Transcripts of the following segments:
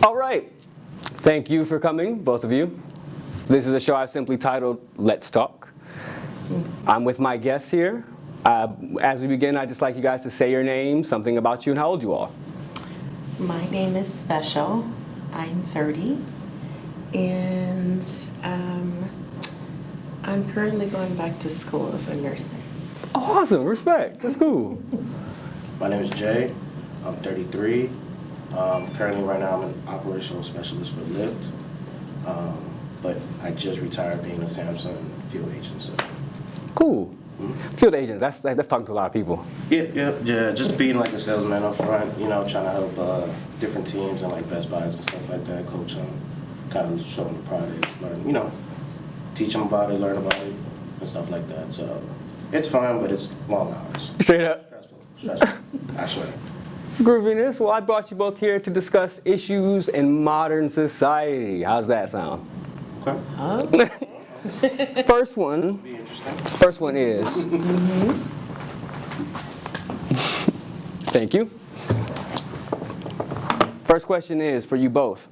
All right. Thank you for coming, both of you. This is a show I've simply titled Let's Talk. I'm with my guests here. As we begin, I'd just like you guys to say your name, something about you, and how old you are. My name is Special. I'm 30. And I'm currently going back to school for nursing. Awesome. Respect. That's cool. My name is Jay. I'm 33. Currently, right now, I'm an operational specialist for Lyft. But I just retired being a Samsung field agent. So. Cool. Field agent, that's talking to a lot of people. Yeah. Just being like a salesman up front, trying to help different teams and like Best Buys and stuff like that, coach them, kind of show them the products, learn, teach them about it, learn about it, and stuff like that. So it's fun, but it's long hours. Straight up. Stressful, I swear. Grooviness. Well, I brought you both here to discuss issues in modern society. How's that sound? Okay. First one. Be interesting. First one is. Thank you. First question is for you both.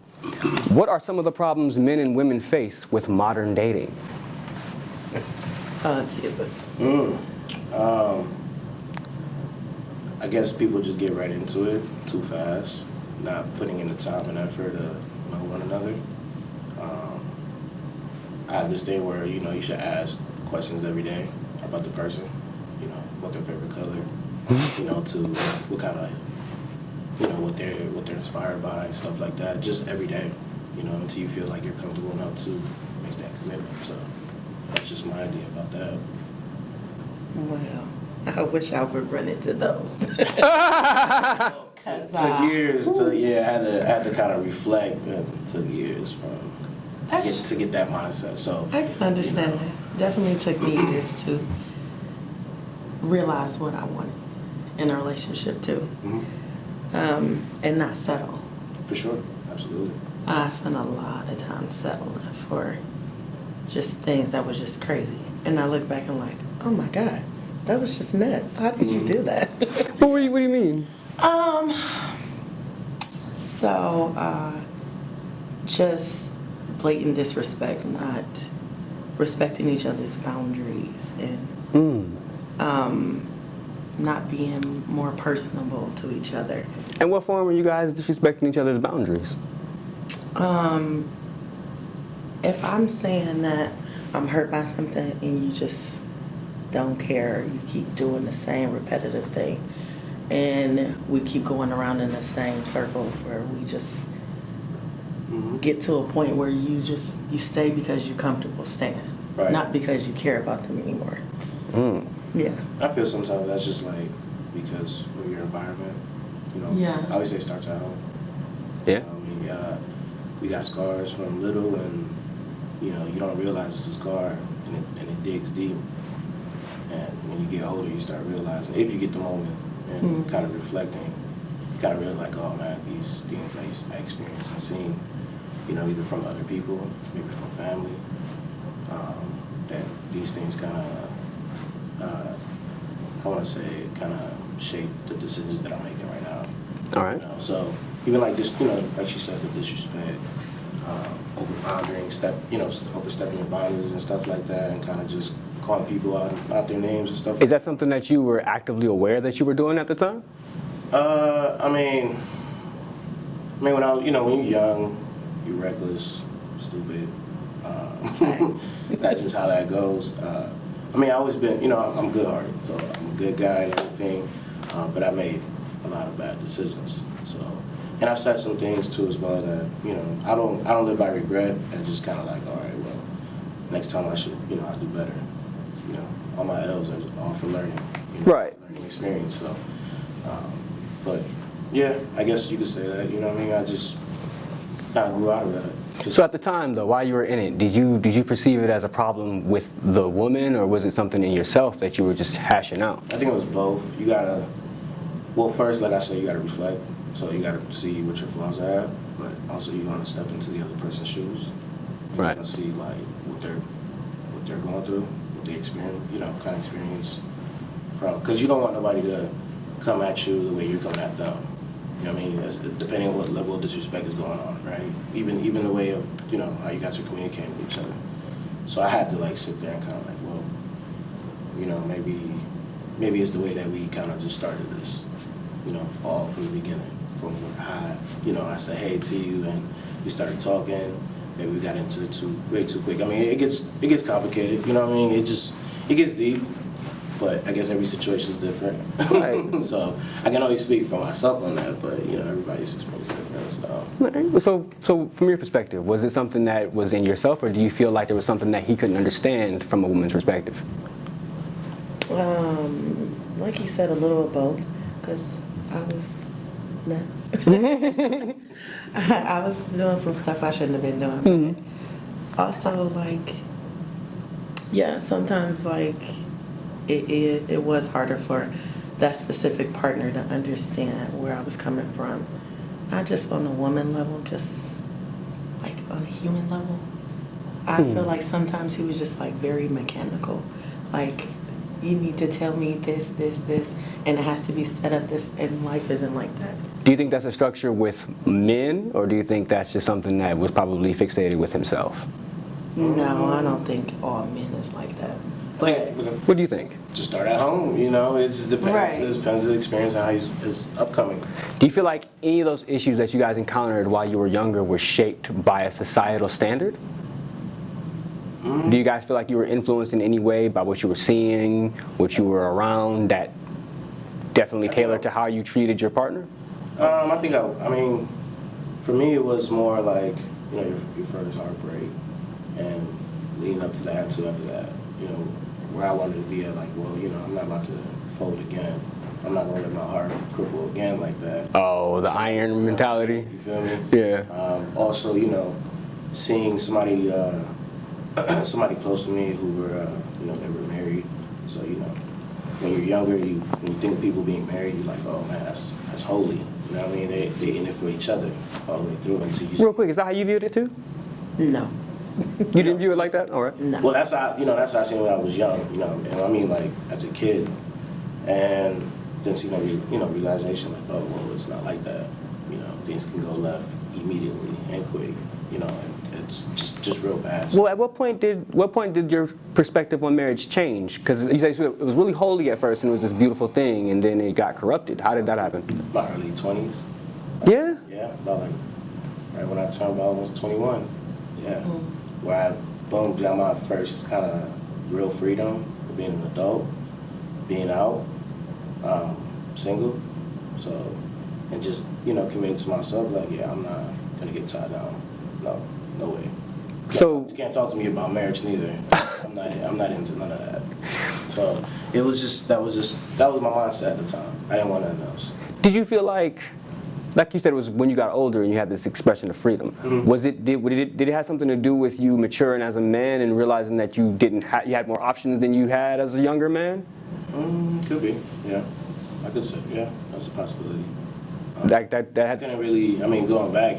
What are some of the problems men and women face with modern dating? Oh, Jesus. I guess people just get right into it too fast, not putting in the time and effort to know one another. I have this thing where, you should ask questions every day about the person, what their favorite color, to what kind of, what they're inspired by, stuff like that, just every day, until you feel like you're comfortable enough to make that commitment. So that's just my idea about that. Well, I wish I would run into those. Took years I had to kind of reflect, and it took years to get that mindset. So I can understand that. Definitely took me years to realize what I wanted in a relationship too, and not settle. For sure, absolutely. I spent a lot of time settling for just things that was just crazy, and I look back and like, oh my God, that was just nuts. How did you do that? What do you mean? Just blatant disrespect, not respecting each other's boundaries, and not being more personable to each other. And what form are you guys disrespecting each other's boundaries? If I'm saying that I'm hurt by something and you just don't care, you keep doing the same repetitive thing, and we keep going around in the same circles where we just get to a point where you stay because you're comfortable staying, Right. not because you care about them anymore. Yeah. I feel sometimes that's just like because of your environment. Yeah. I always say it starts at home. Yeah. We got scars from little, and you don't realize it's a scar, and it digs deep. And when you get older, you start realizing, if you get the moment and kind of reflecting, you kind of realize like, oh man, these things I experienced and seen, either from other people, maybe from family, that these things kind of, I want to say, kind of shape the decisions that I'm making right now. All right. So even like this, like she said, the disrespect, overstepping your boundaries and stuff like that, and kind of just calling people out their names and stuff. Is that something that you were actively aware that you were doing at the time? I mean, when when you're young, you're reckless, stupid. That's just how that goes. I always been, I'm good-hearted, so I'm a good guy and everything, but I made a lot of bad decisions. So, and I've said some things too as well that, I don't live by regret, and just kind of like, all right, well, next time I should, I'll do better. All my L's are all for learning. Right. Learning experience. So, but yeah, I guess you could say that. I just kind of grew out of that. So at the time, though, while you were in it, did you perceive it as a problem with the woman, or was it something in yourself that you were just hashing out? I think it was both. You gotta, first, like I said, you gotta reflect. So you gotta see what your flaws are at, but also you want to step into the other person's shoes. You Right. want to see like what they're going through, what they experience, kind of experience from. Because you don't want nobody to come at you the way you're coming at them. know what I mean? Depending on what level of disrespect is going on, right? Even the way of, how you guys are communicating with each other. So I had to like sit there and kind of like, well, maybe it's the way that we kind of just started this, all from the beginning. From how, I said hey to you and we started talking. Maybe we got into it way too quick. I mean, it gets complicated, you know what I mean? It gets deep, but I guess every situation is different. Right. So I can only speak for myself on that, but everybody's experience is different. So from your perspective, was it something that was in yourself, or do you feel like there was something that he couldn't understand from a woman's perspective? Like he said, a little of both, because I was nuts. I was doing some stuff I shouldn't have been doing. Mm-hmm. Also, sometimes it was harder for that specific partner to understand where I was coming from. Not just on a woman level, just on a human level. I feel like sometimes he was just very mechanical. You need to tell me this, and it has to be set up this, and life isn't like that. Do you think that's a structure with men, or do you think that's just something that was probably fixated with himself? No, I don't think all men is like that. But what do you think? Just start at home, it just depends. Right. It depends on the experience and how he's upcoming. Do you feel like any of those issues that you guys encountered while you were younger were shaped by a societal standard? Do you guys feel like you were influenced in any way by what you were seeing, what you were around, that definitely tailored to how you treated your partner? I think, for me it was more like, your first heartbreak, and leading up to that, too, after that, where I wanted to be at, I'm not about to fold again. I'm not going to let my heart cripple again like that. Oh, the iron mentality? You feel me? Yeah. Also, seeing somebody close to me who were, they were married. So, when you're younger, when you think of people being married, you're like, oh man, that's holy. You know what I mean? They in it for each other all the way through until you. Real quick, is that how you viewed it too? no. You didn't view it like that? All right. No. Well, that's how I seen it when I was young. And as a kid, and then see realization oh well, it's not like that. Things can go left immediately and quick. And it's just real bad. Well, at what point did your perspective on marriage change? Because you said it was really holy at first and it was this beautiful thing, and then it got corrupted. How did that happen? My early 20s. Yeah. Yeah, about right when I turned about almost 21. Yeah, where I got my first kind of real freedom of being an adult, being out, single, so, and just committing to myself. I'm not gonna get tied down. No way. You can't talk to me about marriage neither. I'm not into none of that. So that was my mindset at the time. I didn't want nothing else. Did you feel like you said, it was when you got older and you had this expression of freedom? Mm-hmm. Did it have something to do with you maturing as a man and realizing that you had more options than you had as a younger man? Could be. Yeah, I could say. Yeah, that's a possibility. That I couldn't really. Going back,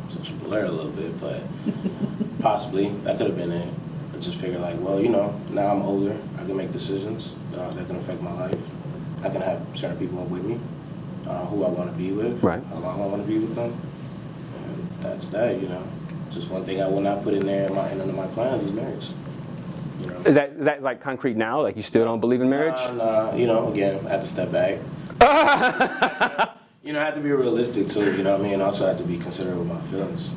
such a blur a little bit, but possibly that could have been it. I just figured now I'm older. I can make decisions that can affect my life. I can have certain people with me, who I want to be with, right. How long I want to be with them, and that's that. Just one thing I will not put in there in my plans is marriage. Is that concrete now? Like you still don't believe in marriage? Again, I have to step back. I have to be realistic too. Also I have to be considerate with my feelings.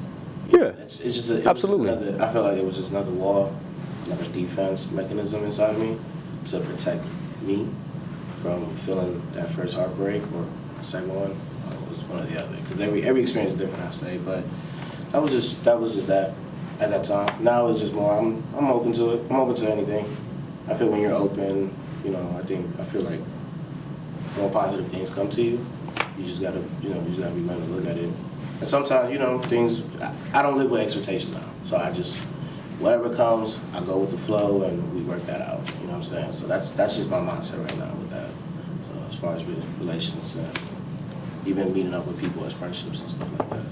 Yeah. It's just absolutely. I feel like it was just another wall, another defense mechanism inside of me to protect me from feeling that first heartbreak or the second one. It was one or the other. Because every experience is different, I say. But that was just that at that time. Now it's just more. I'm open to it. I'm open to anything. I feel when you're open, I feel like more positive things come to you. You just gotta be willing to look at it. And sometimes, things, I don't live with expectations now. So I just, whatever comes, I go with the flow and we work that out. You know what I'm saying? So that's just my mindset right now with that. So as far as with relations and even meeting up with people as friendships and stuff like that.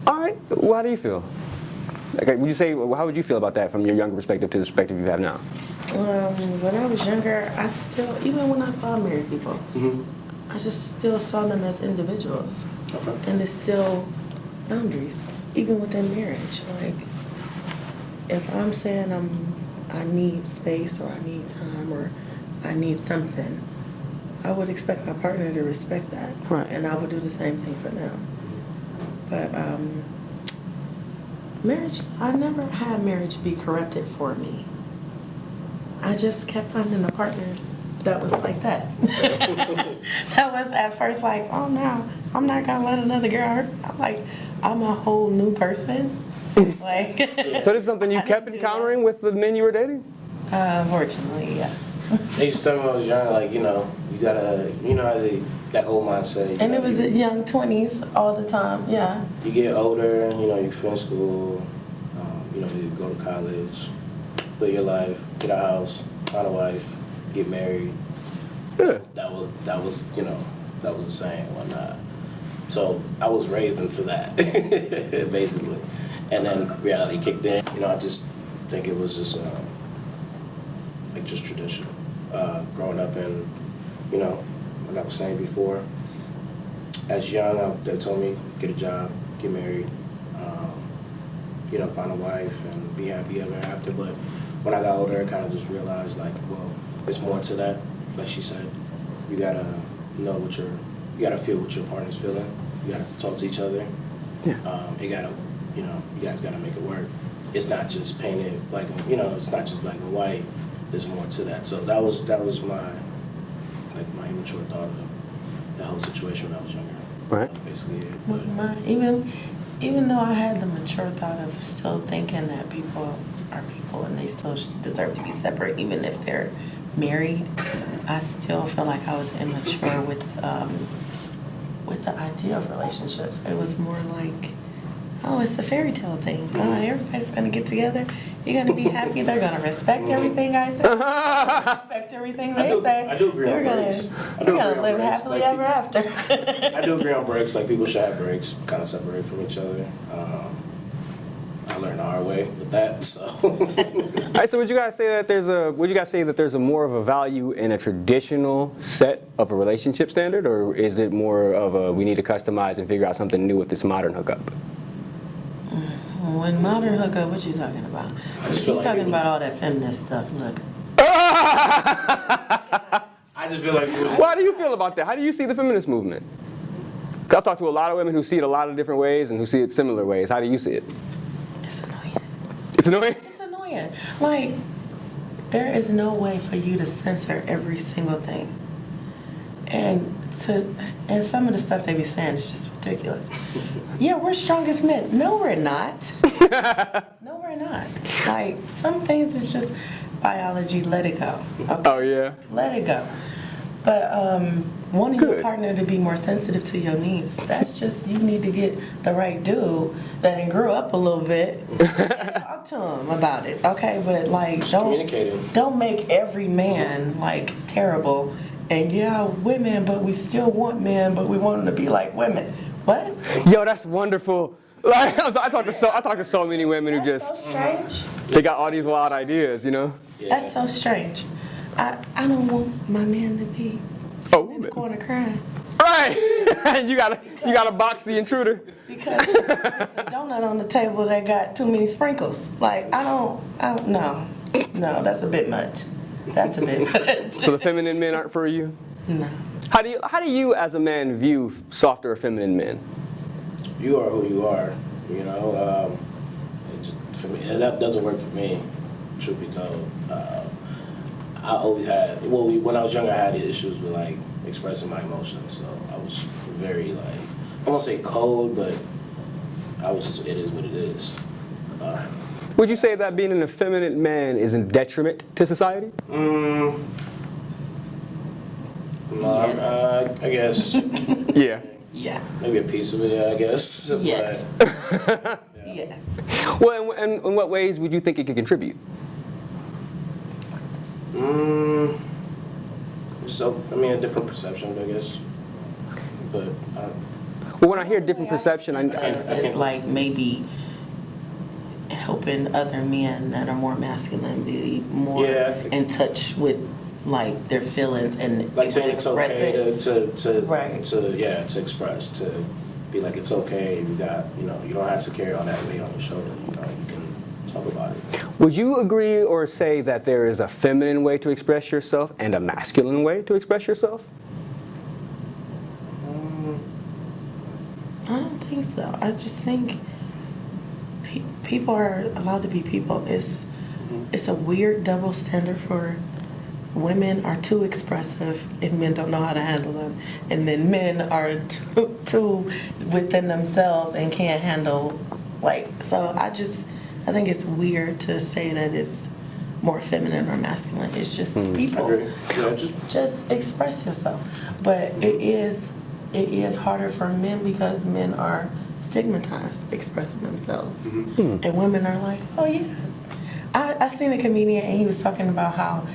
All right. Well, how do you feel? Okay, how would you feel about that from your younger perspective to the perspective you have now? When I was younger, even when I saw married people, I just still saw them as individuals. Okay. And it's still boundaries, even within marriage. Like, if I'm saying I need space or I need time or I need something, I would expect my partner to respect that. Right. And I would do the same thing for them. But marriage, I never had marriage be corrupted for me. I just kept finding the partners that was like that. That was at first like, oh no, I'm not gonna let another girl hurt. I'm like, I'm a whole new person. Like, So this is something you I kept didn't do encountering with the men you were dating? Unfortunately, yes. They used to tell me when I was young, like, you gotta, how that old mindset. And it was at young 20s all the time, yeah. You get older, you finish school, you go to college, live your life, get a house, find a wife, get married. Yeah. That was the saying and whatnot. So I was raised into that, basically. And then reality kicked in. I just think it was just just tradition. Growing up in, like I was saying before, as young, they told me get a job, get married, find a wife and be happy ever after. But when I got older, I kind of just realized like, well, there's more to that. Like she said, you gotta know you gotta feel what your partner's feeling. You gotta talk to each other. Yeah. You guys gotta make it work. It's not just painted black and, it's not just black and white. There's more to that. So that was my immature thought of that whole situation when I was younger. Right. That's basically it. Well, even though I had the mature thought of still thinking that people are people and they still deserve to be separate, even if they're married, I still feel like I was immature with the idea of relationships. It was more like, oh, it's a fairy tale thing. Oh, everybody's gonna get together. You're gonna be happy. They're gonna respect everything I say. Respect everything they say. I do agree on They're gonna, breaks. they're gonna live happily ever after. I do agree on breaks. Like, people should have breaks, kind of separate from each other. I learned the hard way with that. So. All right, so would you guys say that there's a more of a value in a traditional set of a relationship standard, or is it more of a we need to customize and figure out something new with this modern hookup? When modern hookup, what you talking about? You talking about all that feminist stuff? Look. I just feel like. Why do you feel about that? How do you see the feminist movement? 'Cause I've talked to a lot of women who see it a lot of different ways and who see it similar ways. How do you see it? It's annoying. It's annoying? It's annoying. Like, there is no way for you to censor every single thing. And some of the stuff they be saying is just ridiculous. Yeah, we're strongest men. No, we're not. No, we're not. Like, some things is just biology. Let it go. Okay? Oh, yeah? Let it go. But wanting Good. your partner to be more sensitive to your needs, that's just, you need to get the right dude that done grew up a little bit and talk to him about it, okay? But like, Communicating. don't make every man like terrible. And yeah, women, but we still want men, but we want them to be like women. What? Yo, that's wonderful. Like, I talk to so many women who That's just, so strange. they got all these wild ideas, Yeah. That's so strange. I don't want my man to be sitting in the corner crying. Right. you gotta box the intruder. Because there's a donut on the table that got too many sprinkles. Like, I don't know. No, that's a bit much. That's a bit much. So the feminine men aren't for you? No. How do you as a man view softer feminine men? You are who you are, for me, and that doesn't work for me, truth be told. I always had, when I was younger, I had issues with like expressing my emotions, so I was very like, I won't say cold, but I was just, it is what it is. Would you say that being an effeminate man is a detriment to society? No, Yes. I guess Yeah. Yeah. maybe a piece of it, I guess. Yes. But, Yes. Well, and in what ways would you think it could contribute? So, a different perception, I guess. But Well, when I hear different perception, It's like maybe helping other men that are more masculine be more in touch with like their feelings and like able saying to it's express okay it. to Right. express, to be like, it's okay. You got, you know, you don't have to carry all that weight on your shoulder. You know, you can talk about it. Would you agree or say that there is a feminine way to express yourself and a masculine way to express yourself? I don't think so. I just think people are allowed to be people. It's a weird double standard for women are too expressive and men don't know how to handle them, and then men are too within themselves and can't handle So I think it's weird to say that it's more feminine or masculine. It's just people. I agree. Yeah, Just express yourself. But it is harder for men because men are stigmatized expressing themselves. And women are like, oh yeah. I seen a comedian and he was talking about how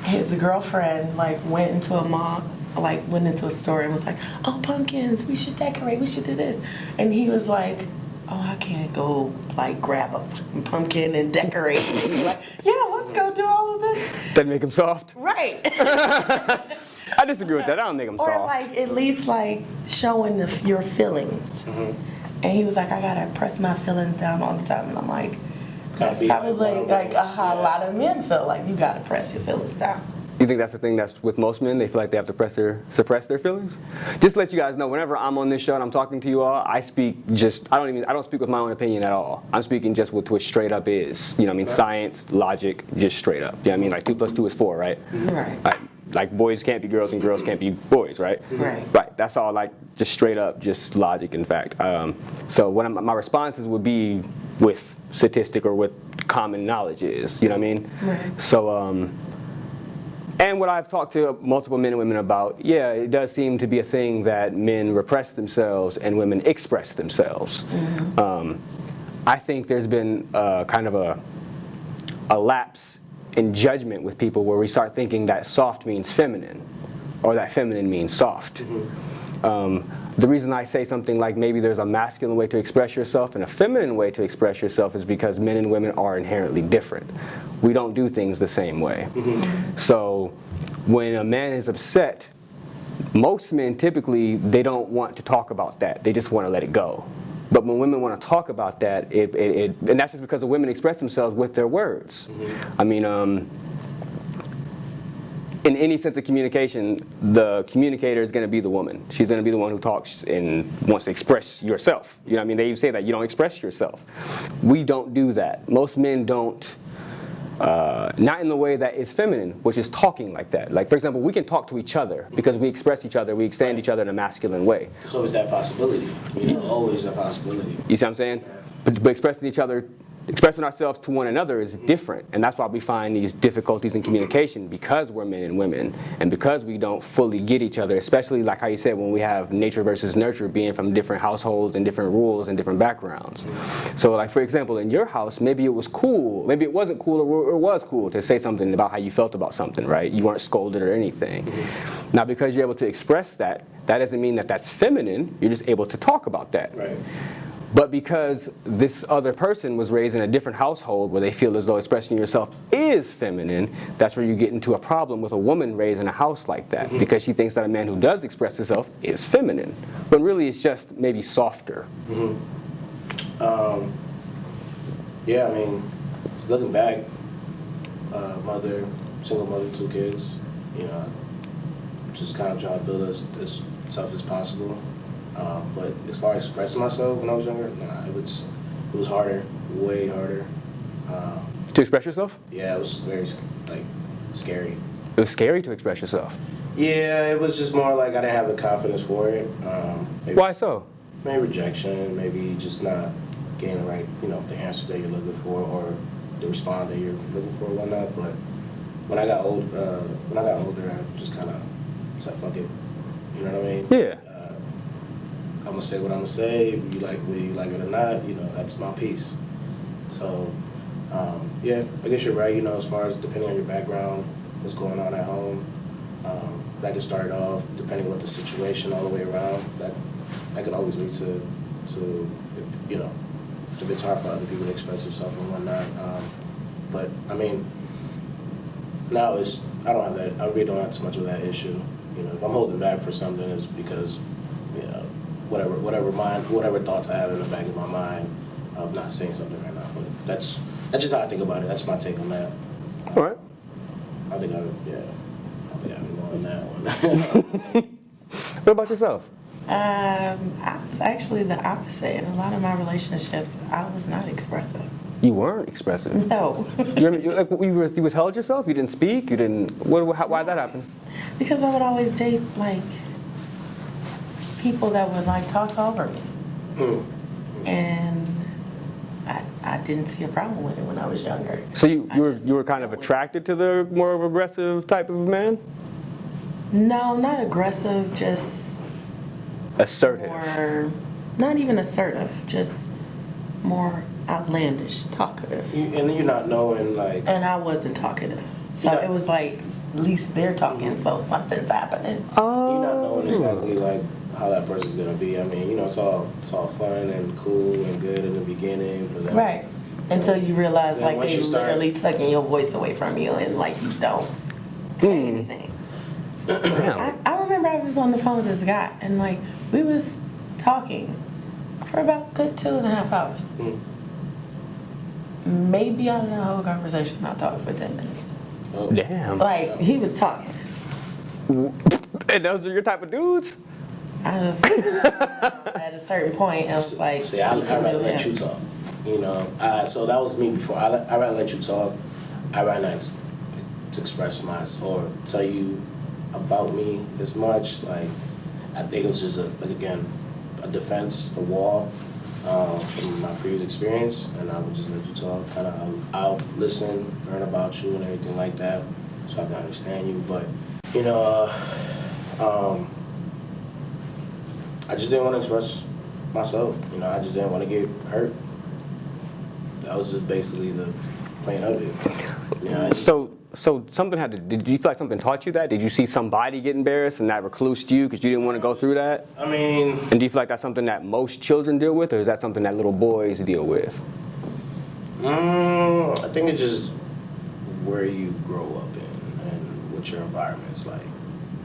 his girlfriend went into a mall, went into a store and was like, oh, pumpkins, we should decorate, we should do this. And he was like, oh, I can't go grab a pumpkin and decorate. And she's like, yeah, let's go do all of this. Doesn't make him soft? Right. I disagree with that. I don't think I'm Or soft. at least showing your feelings. And he was like, I gotta press my feelings down all the time. And I'm like, that's probably how a lot of men feel like you gotta press your feelings down. You think that's the thing that's with most men? They feel like they have to suppress their feelings? Just to let you guys know, whenever I'm on this show and I'm talking to you all, I don't speak with my own opinion at all. I'm speaking just with what straight up is. You know what I mean? Science, logic, just straight up. You know what I mean? Like 2 + 2 is 4, right? Right. Like boys can't be girls and girls can't be boys, right? Right. Right. That's all just straight up, just logic, in fact. So my responses would be with statistic or with common knowledge is, you know what I mean? Right. So, and what I've talked to multiple men and women about, yeah, it does seem to be a thing that men repress themselves and women express themselves. I think there's been kind of a lapse in judgment with people where we start thinking that soft means feminine or that feminine means soft. The reason I say something like maybe there's a masculine way to express yourself and a feminine way to express yourself is because men and women are inherently different. We don't do things the same way. So when a man is upset, most men typically, they don't want to talk about that. They just want to let it go. But when women want to talk about that, and that's just because the women express themselves with their words. I mean, in any sense of communication, the communicator is going to be the woman. She's going to be the one who talks and wants to express yourself. You know what I mean? They even say that you don't express yourself. We don't do that. Most men don't. Not in the way that is feminine, which is talking like that. Like, for example, we can talk to each other because we express each other, we extend each other in a masculine way. So is that possibility? You know, always a possibility. You see what I'm saying? But expressing ourselves to one another is different, and that's why we find these difficulties in communication because we're men and women, and because we don't fully get each other, especially like how you said when we have nature versus nurture being from different households and different rules and different backgrounds. So like for example, in your house, maybe it was cool, maybe it wasn't cool, or it was cool to say something about how you felt about something, right? You weren't scolded or anything. Now because you're able to express that, that doesn't mean that that's feminine, you're just able to talk about that. Right. But because this other person was raised in a different household where they feel as though expressing yourself is feminine, that's where you get into a problem with a woman raised in a house like that. Because she thinks that a man who does express himself is feminine. But really it's just maybe softer. Yeah, I mean, looking back, single mother, 2 kids, you know, just kind of trying to build as tough as possible. But as far as expressing myself when I was younger, nah, it was harder, way harder. To express yourself? Yeah, it was very scary. It was scary to express yourself. Yeah, it was just more like I didn't have the confidence for it. Maybe, Why so? Maybe rejection, maybe just not getting the right, the answer that you're looking for or the response that you're looking for and whatnot. But when I got older, I just kind of said, fuck it. You know what I mean? Yeah. I'm gonna say what I'm gonna say. Whether you like it or not, that's my piece. So, yeah, I guess you're right. As far as depending on your background, what's going on at home, that can start off depending what the situation all the way around. That can always lead to if it's hard for other people to express themselves and whatnot. But I mean, now I don't have that. I really don't have too much of that issue. If I'm holding back for something, it's because whatever thoughts I have in the back of my mind of not saying something right now. But that's just how I think about it. That's my take on that. All right. I think I've been more on that one. What about yourself? I was actually the opposite. In a lot of my relationships, I was not expressive. You weren't expressive. No. You withheld yourself. You didn't speak. You didn't. Why'd that happen? Because I would always date, like, people that would, like, talk over me. And I didn't see a problem with it when I was younger. So you were kind of attracted to the more aggressive type of man? No, not aggressive, just Assertive. more, not even assertive, just more outlandish, talkative. And you're not knowing, like... And I wasn't talkative. So Yeah. it was like, at least they're talking, so something's happening. Oh. You're not knowing exactly, like, how that person's going to be. I mean, it's all fun and cool and good in the beginning. But then, Right. Until you realize, then like, once they you start- literally taking your voice away from you and, like, you don't say anything. Damn. I remember I was on the phone with this guy, and, like, we was talking for about a good 2.5 hours. Maybe out of the whole conversation, I talked for 10 minutes. Oh. Damn. Like, he was talking. And those are your type of dudes? I just, at a certain point, I was like, See, I'd he can rather do let him. you talk. So that was me before. I'd rather let you talk. I'd rather not to express or tell you about me as much. Like, I think it was just a defense, a wall from my previous experience, and I would just let you talk. Kind of, I'll listen, learn about you and everything like that, so I can understand you. But I just didn't want to express myself. I just didn't want to get hurt. That was just basically the plain of it. So something did you feel like something taught you that? Did you see somebody get embarrassed and that reclused you because you didn't want to go through that? I mean... And do you feel like that's something that most children deal with, or is that something that little boys deal with? I think it's just where you grow up in and what your environment's like.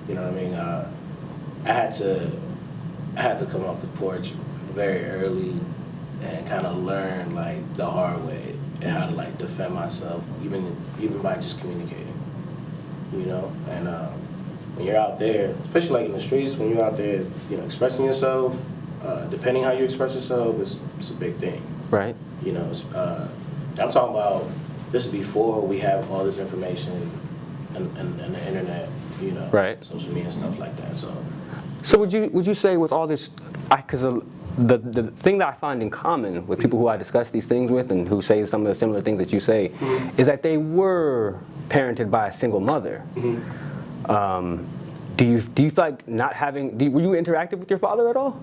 You know what I mean? I had to come off the porch very early and kind of learn, like, the hard way and how to, like, defend myself, even by just communicating. And when you're out there, especially like in the streets, when you're out there, expressing yourself, depending how you express yourself, it's a big thing. Right. I'm talking about this is before we have all this information and the internet, Right. social media and stuff like that. So would you say with all this, because the thing that I find in common with people who I discuss these things with and who say some of the similar things that you say, is that they were parented by a single mother. Do you feel like not having? Were you interactive with your father at all?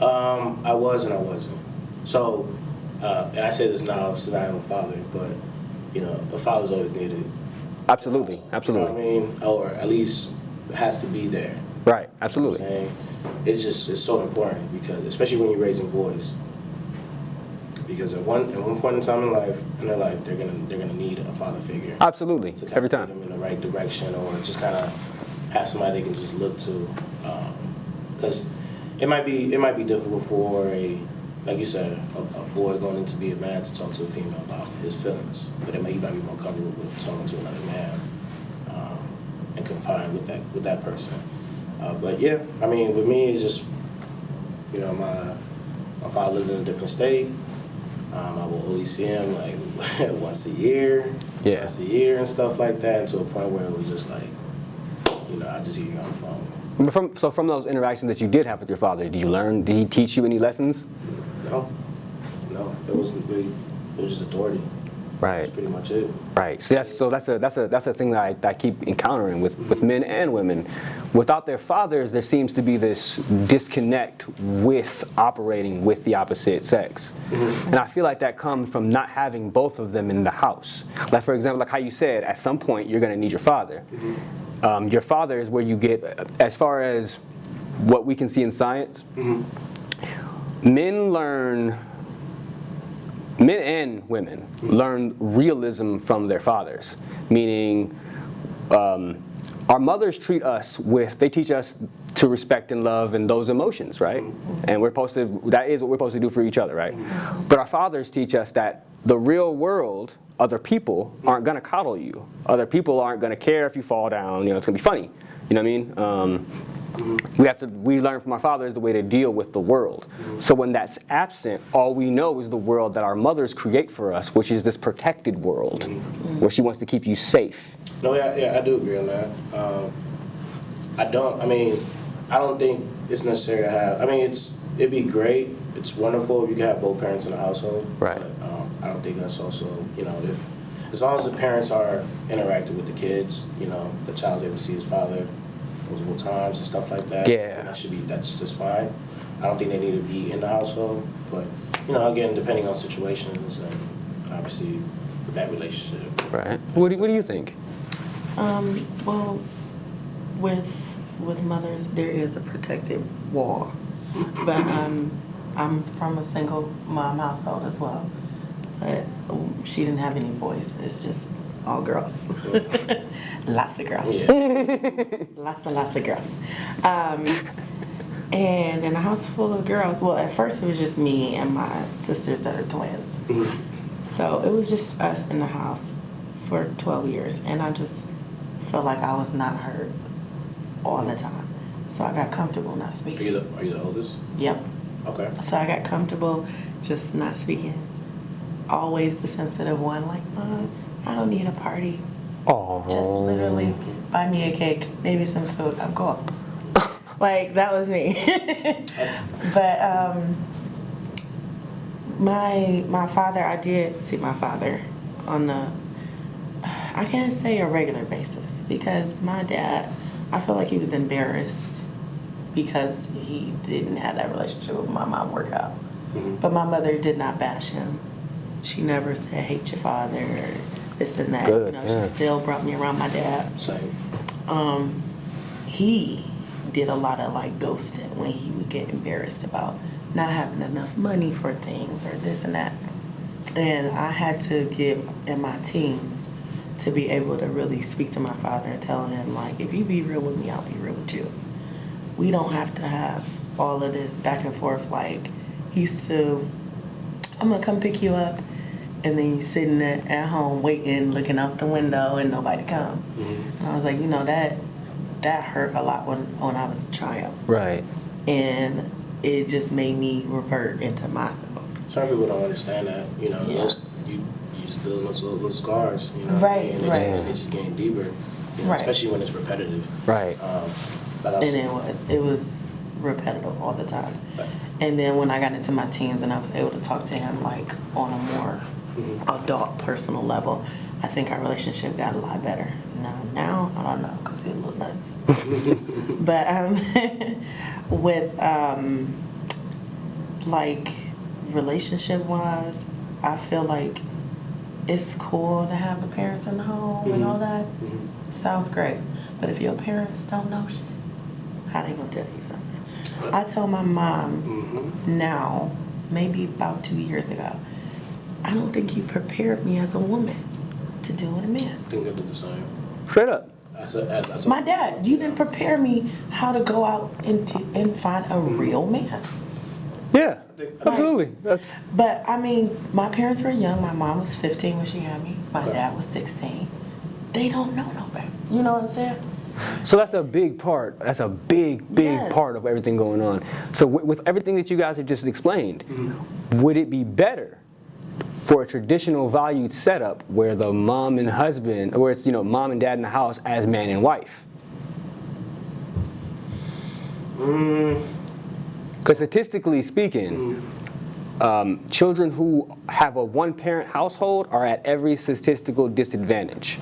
I was and I wasn't. So, and I say this now since I am a father, but a father's always needed. Absolutely, absolutely. You know what I mean? Or at least has to be there. Right, absolutely. You know what I'm saying? It's so important because, especially when you're raising boys, because at one point in time in life, in their life, they're gonna need a father figure. Absolutely, To kind every of lead time. them in the right direction, or just kind of have somebody they can just look to, because it might be difficult for like you said, a boy going in to be a man to talk to a female about his feelings, but he might be more comfortable with talking to another man and confined with that person. But yeah, I mean, with me, it's just, my father lived in a different state. I will only see him like once a year, twice a year, and stuff like that, and to a point where it was just like, I just hear you on the phone. So from those interactions that you did have with your father, did he teach you any lessons? No, it wasn't really. It was just authority. Right. That's pretty much it. Right. So that's a thing that I keep encountering with men and women. Without their fathers, there seems to be this disconnect with operating with the opposite sex. Mm-hmm. And I feel like that comes from not having both of them in the house. Like, for example, like how you said, at some point you're going to need your father. Mm-hmm. Your father is where you get, as far as what we can see in science, men and women learn realism from their fathers, meaning our mothers treat us they teach us to respect and love and those emotions, right? And that is what we're supposed to do for each other, right? But our fathers teach us that the real world, other people, aren't gonna coddle you. Other people aren't gonna care if you fall down, it's gonna be funny. You know what I mean? We learn from our fathers the way to deal with the world. So when that's absent, all we know is the world that our mothers create for us, which is this protected world, where she wants to keep you safe. No, yeah, I do agree on that. I don't think it's necessary to have. It'd be great. It's wonderful if you can have both parents in the household. Right. But I don't think that's also, as long as the parents are interacting with the kids, the child's able to see his father multiple times and stuff like that. Yeah. That's just fine. I don't think they need to be in the household, but again, depending on situations and obviously with that relationship. Right. What do you think? Well, with mothers, there is a protected wall, but I'm from a single mom household as well. But she didn't have any boys. It's just all girls. Lots of girls. Yeah. Lots of girls. And in a house full of girls, well, at first it was just me and my sisters that are twins. So it was just us in the house for 12 years. And I just felt like I was not heard all the time. So I got comfortable not speaking. Are you the oldest? Yep. Okay. So I got comfortable just not speaking. Always the sensitive one, like, I don't need a party. Oh. Just literally buy me a cake, maybe some food, I'm cool. Like, that was me. But my father, I did see my father on I can't say a regular basis, because my dad, I feel like he was embarrassed because he didn't have that relationship with my mom work out. But my mother did not bash him. She never said, hate your father, or this and that. Good, She still brought me around my dad. Same. He did a lot of like ghosting when he would get embarrassed about not having enough money for things or this and that. And I had to get in my teens to be able to really speak to my father and tell him, like, if you be real with me, I'll be real with you. We don't have to have all of this back and forth. Like, used to, I'm gonna come pick you up, and then you sitting at home waiting, looking out the window, and nobody come. And I was like, that hurt a lot when I was a child. Right. And it just made me revert into myself. Some people don't understand that. Yeah. You just build those little scars. Right, and right. It just getting deeper. Right. Especially when it's repetitive. Right. It was repetitive all the time. Right. And then when I got into my teens and I was able to talk to him like on a more adult, personal level, I think our relationship got a lot better. Now I don't know, because it looked nuts. But with like relationship wise, I feel like it's cool to have the parents in the home and all that. Sounds great. But if your parents don't know shit, how they gonna tell you something? I tell my mom now, maybe about 2 years ago, I don't think you prepared me as a woman to deal with a man. I think I did the same. Straight up. My dad, you didn't prepare me how to go out and find a real man. Yeah, absolutely. But I mean, my parents were young. My mom was 15 when she had me. My dad was 16. They don't know no better. You know what I'm saying? So that's a big part. That's a big Yes. part of everything going on. So with everything that you guys have just explained, would it be better for a traditional valued setup where the mom and husband, or it's mom and dad in the house as man and wife? Because statistically speaking, children who have a one-parent household are at every statistical disadvantage.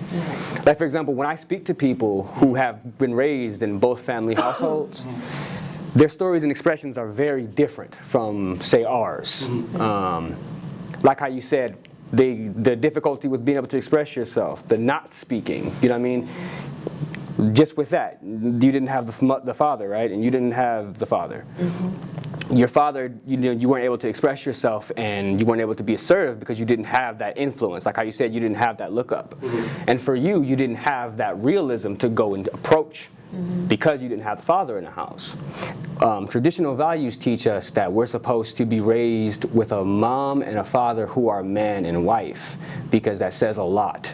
Like, for example, when I speak to people who have been raised in both family households, their stories and expressions are very different from, say, ours. Like how you said, the difficulty with being able to express yourself, the not speaking, you know what I mean? Just with that, you didn't have the father, right? And you didn't have the father. your father, you weren't able to express yourself and you weren't able to be assertive because you didn't have that influence. Like how you said, you didn't have that lookup. And for you, you didn't have that realism to go and approach because you didn't have the father in the house. Traditional values teach us that we're supposed to be raised with a mom and a father who are man and wife, because that says a lot.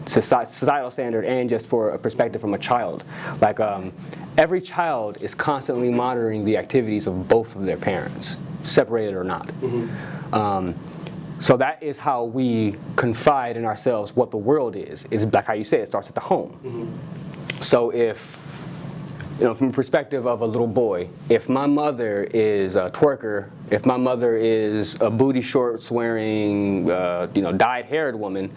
Societal standard, and just for a perspective from a child. Like every child is constantly monitoring the activities of both of their parents, separated or not. So that is how we confide in ourselves what the world is like how you say, it starts at the home. So if, from the perspective of a little boy, if my mother is a twerker, if my mother is a booty shorts wearing, dyed-haired woman,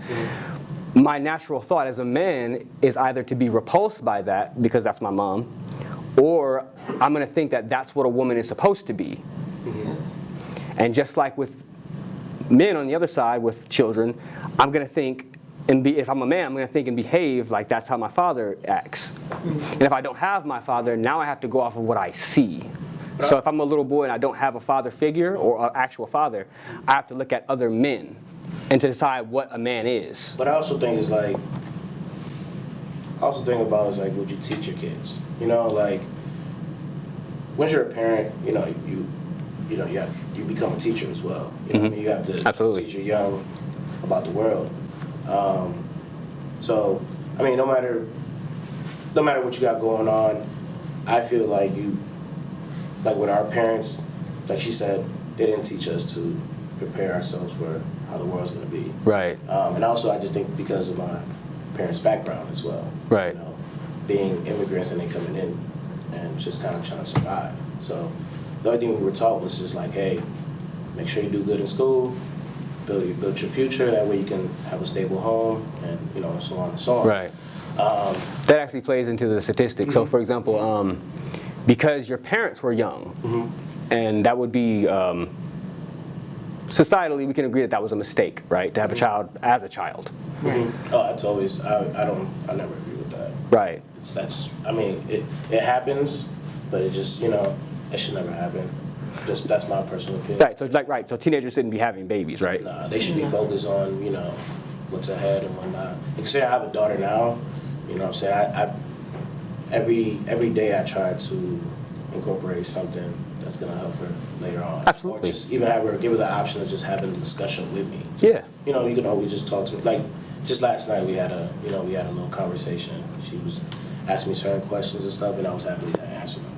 my natural thought as a man is either to be repulsed by that because that's my mom, or I'm going to think that that's what a woman is supposed to be. And just like with men on the other side with children, I'm going to think, if I'm a man, I'm going to think and behave like that's how my father acts. And if I don't have my father, now I have to go off of what I see. So if I'm a little boy and I don't have a father figure or an actual father, I have to look at other men and to decide what a man is. But I also think it's like, what you teach your kids. Like, once you're a parent, you become a teacher as well. You have to Absolutely. teach your young about the world. So, no matter what you got going on, I feel like with our parents, like she said, they didn't teach us to prepare ourselves for how the world's going to be. Right. And also, I just think because of my parents' background as well. Right. Being immigrants and they coming in and just kind of trying to survive. So the only thing we were taught was just like, hey, make sure you do good in school, build your future, that way you can have a stable home, and so on and so on. Right. That actually plays into the statistics. So for example, because your parents were young, and that would be, societally, we can agree that was a mistake, right? To have a child as a child. Oh, it's always, I never agree with that. Right. It happens, but it just, it should never happen. That's my personal opinion. Right, so teenagers shouldn't be having babies, right? Nah, they should be focused on, what's ahead and whatnot. Like, say I have a daughter now, what I'm saying? I every day I try to incorporate something that's gonna help her later on. Absolutely. Or just even give her the option of just having a discussion with me. You can always just talk to me. Like, just last night we had a little conversation. She was asking me certain questions and stuff, and I was happy to answer them.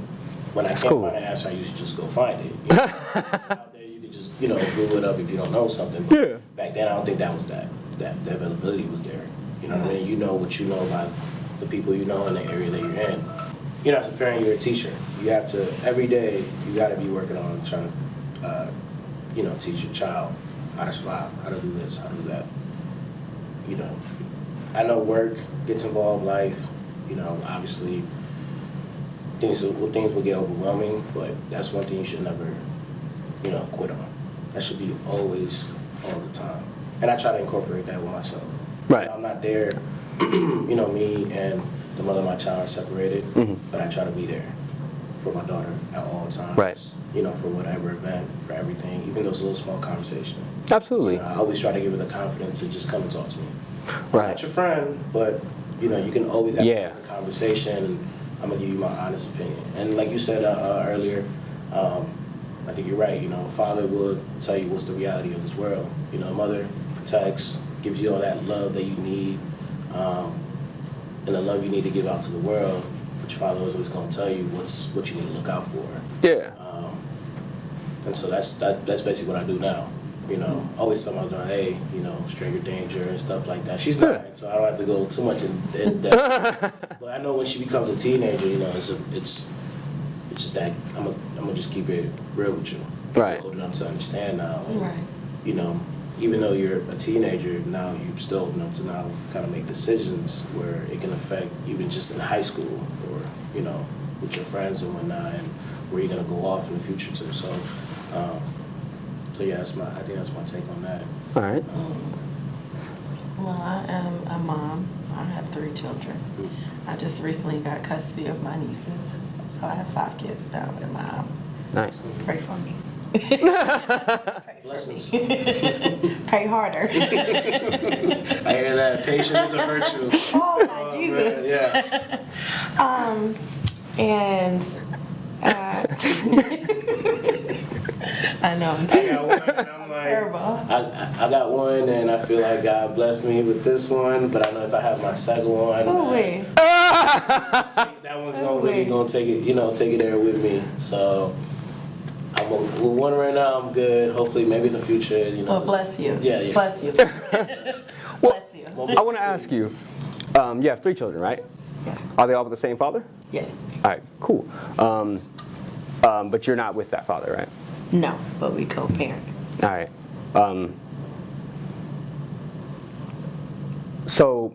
When I can't find an answer, I usually just go find it. Out there, you can just Google it up if you don't know something. But back then, I don't think that was that availability was there. You know what I mean? You know what you know about the people you know in the area that you're in. As a parent, you're a teacher. You have to every day. You got to be working on trying to, teach your child how to survive, how to do this, how to do that. I know work gets involved, life. Obviously. Things will get overwhelming, but that's one thing you should never, quit on. That should be always, all the time. And I try to incorporate that with myself. Right. I'm not there, me and the mother of my child are separated, but I try to be there for my daughter at all times. Right. For whatever event, for everything, even those little small conversations. Absolutely. I always try to give her the confidence to just come and talk to me. Right. I'm not your friend, but, you can always have a conversation. I'm gonna give you my honest opinion. And like you said earlier, I think you're right. A father will tell you what's the reality of this world. Mother protects, gives you all that love that you need, and the love you need to give out to the world. But your father is always gonna tell you what you need to look out for. Yeah. And so that's basically what I do now. Always tell my daughter, hey, stranger danger and stuff like that. She's 9, so I don't have to go too much in depth. But I know when she becomes a teenager, it's just that I'm gonna just keep it real with you. Right. You're old enough to understand now. And, Right. Even though you're a teenager, now you're still old enough to now kind of make decisions where it can affect even just in high school or, with your friends and whatnot, and where you're gonna go off in the future too. So yeah, I think that's my take on that. All right. Well, I am a mom. I have 3 children. I just recently got custody of my nieces, so I have 5 kids now in my house. Nice. Pray for me. Pray for Blessings. me. Pray harder. I hear that. Patience is a virtue. Oh my Jesus. Man, yeah. And I know I'm I got one, and I'm like, terrible. I got one, and I feel like God blessed me with this one. But I know if I have my second one, Oh wait. that one's gonna take it, take it there with me. So I'm with one right now. I'm good. Hopefully, maybe in the future, Well, bless you. Yeah. Bless you. Well, Bless you. I want to ask you, you have 3 children, right? Yeah. Are they all with the same father? Yes. All right, cool. But you're not with that father, right? No, but we co-parent. All right. So,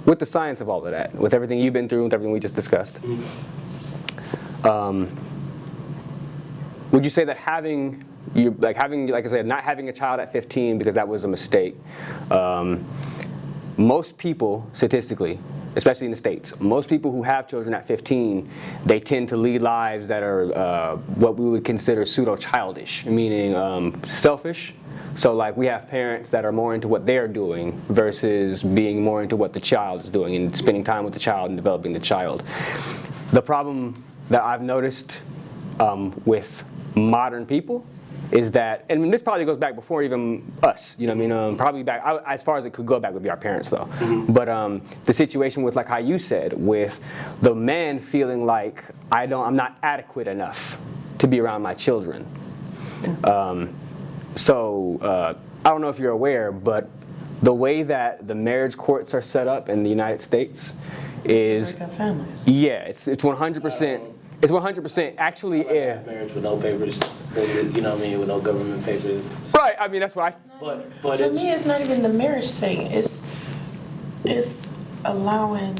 with the science of all of that, with everything you've been through, with everything we just discussed, would you say that having, like I said, not having a child at 15 because that was a mistake, most people, statistically, especially in the States, most people who have children at 15, they tend to lead lives that are what we would consider pseudo-childish, meaning selfish. So like we have parents that are more into what they're doing versus being more into what the child is doing and spending time with the child and developing the child. The problem that I've noticed with modern people is that, and this probably goes back before even us, you know what I mean? Probably back, as far as it could go back would be our parents though. Mm-hmm. But the situation with, like how you said, with the man feeling like I'm not adequate enough to be around my children. So I don't know if you're aware, but the way that the marriage courts are set up in the United States is, Break up families. yeah, it's 100%. It's 100% actually. Yeah. Marriage with no papers, you know what I mean, with no government papers. Right. I mean, that's what I. But For me, it's not even the marriage thing. It's allowing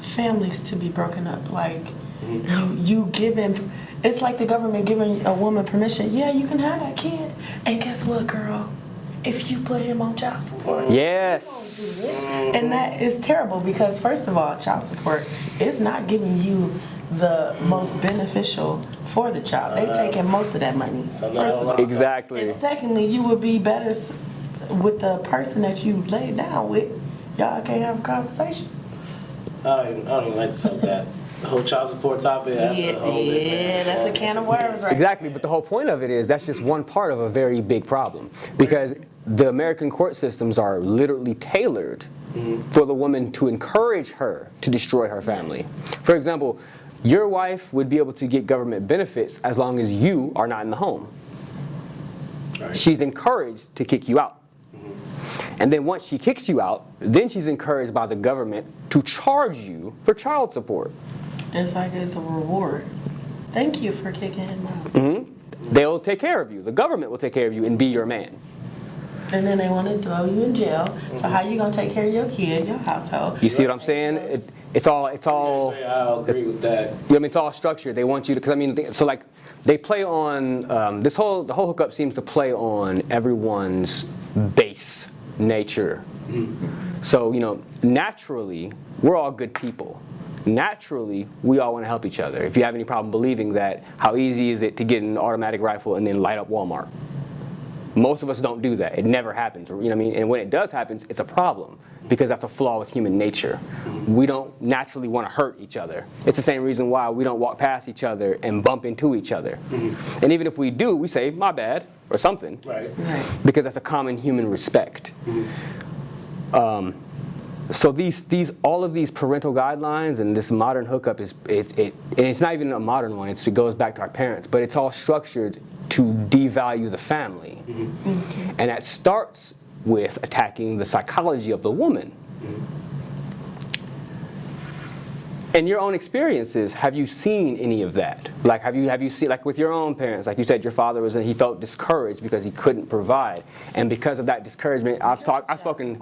families to be broken up. Like you giving. It's like the government giving a woman permission. Yeah, you can have that kid. And guess what, girl? If you put him on child support, Yes. and that is terrible because first of all, child support is not giving you the most beneficial for the child. They've taken most of that money. First of all. Exactly. And secondly, you would be better with the person that you laid down with. Y'all can't have a conversation. I don't even like to talk that. The whole child support topic, that's a whole different. Yeah, that's a can of worms right Exactly, but the whole point of it is that's just one part of a very big problem because the American court systems are literally tailored for the woman to encourage her to destroy her family. For example, your wife would be able to get government benefits as long as you are not in the home. Right. She's encouraged to kick you out. And then once she kicks you out, then she's encouraged by the government to charge you for child support. It's like it's a reward. Thank you for kicking him out. They'll take care of you. The government will take care of you and be your man. And then they want to throw you in jail. So how you gonna take care of your kid, your household? You see what I'm saying? It's all. I'll agree with that. You know what I mean? It's all structured. They want you to, because I mean, so like they play on the whole hookup seems to play on everyone's base nature. So naturally, we're all good people. Naturally, we all want to help each other. If you have any problem believing that, how easy is it to get an automatic rifle and then light up Walmart? Most of us don't do that. It never happens. You know what I mean? And when it does happen, it's a problem because that's a flaw with human nature. We don't naturally want to hurt each other. It's the same reason why we don't walk past each other and bump into each other. And even if we do, we say, my bad, or something. Right. Because that's a common human respect. So all of these parental guidelines and this modern hookup and it's not even a modern one. It goes back to our parents, but it's all structured to devalue the family, and that starts with attacking the psychology of the woman. In your own experiences, have you seen any of that? Like, have you seen, like with your own parents, like you said, your father he felt discouraged because he couldn't provide, and because of that discouragement, I've spoken.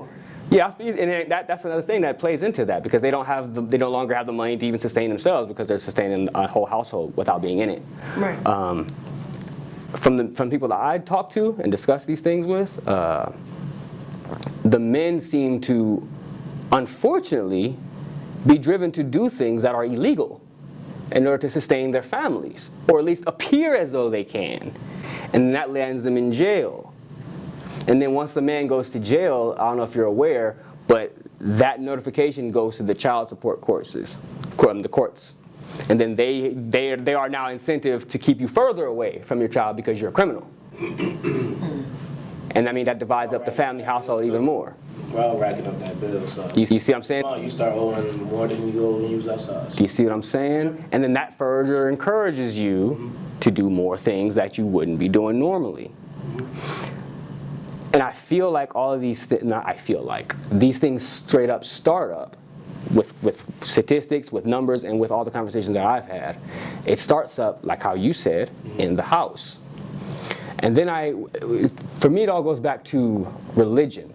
Yeah, and that's another thing that plays into that because they no longer have the money to even sustain themselves because they're sustaining a whole household without being in it. Right. From people that I talk to and discuss these things with, the men seem to, unfortunately, be driven to do things that are illegal. in order to sustain their families, or at least appear as though they can. And that lands them in jail. And then once the man goes to jail, I don't know if you're aware, but that notification goes to the child support the courts. And then they are now incentive to keep you further away from your child because you're a criminal. And I mean, that divides up the family household even more. We're all racking up that bill, so. You see what I'm saying? You start owing more than you owe when you was outside. Do you see what I'm saying? And then that further encourages you to do more things that you wouldn't be doing normally. And I feel like all of these these things straight up start up with statistics, with numbers, and with all the conversations that I've had. It starts up, like how you said, in the house. And then for me, it all goes back to religion.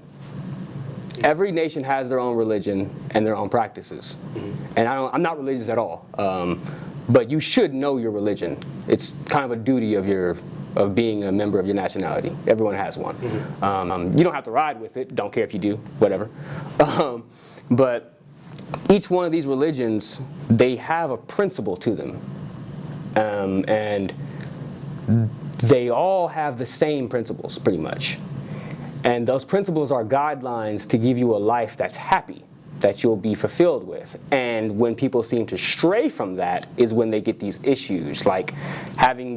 Every nation has their own religion and their own practices. And I'm not religious at all. But you should know your religion. It's kind of a duty of being a member of your nationality. Everyone has one. You don't have to ride with it. Don't care if you do, whatever. But each one of these religions, they have a principle to them. And they all have the same principles, pretty much. And those principles are guidelines to give you a life that's happy, that you'll be fulfilled with. And when people seem to stray from that is when they get these issues, like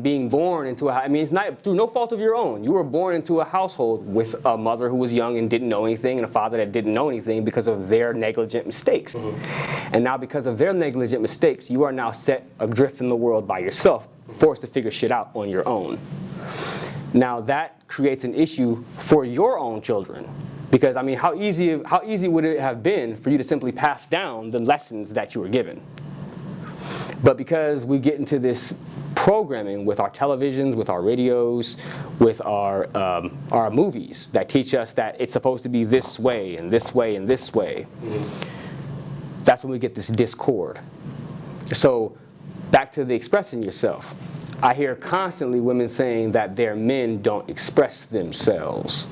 being born into it's not through no fault of your own. You were born into a household with a mother who was young and didn't know anything, and a father that didn't know anything because of their negligent mistakes. And now because of their negligent mistakes, you are now set adrift in the world by yourself, forced to figure shit out on your own. Now that creates an issue for your own children. Because, I mean, how easy would it have been for you to simply pass down the lessons that you were given? But because we get into this programming with our televisions, with our radios, with our movies that teach us that it's supposed to be this way and this way and this way, that's when we get this discord. So, back to the expressing yourself. I hear constantly women saying that their men don't express themselves.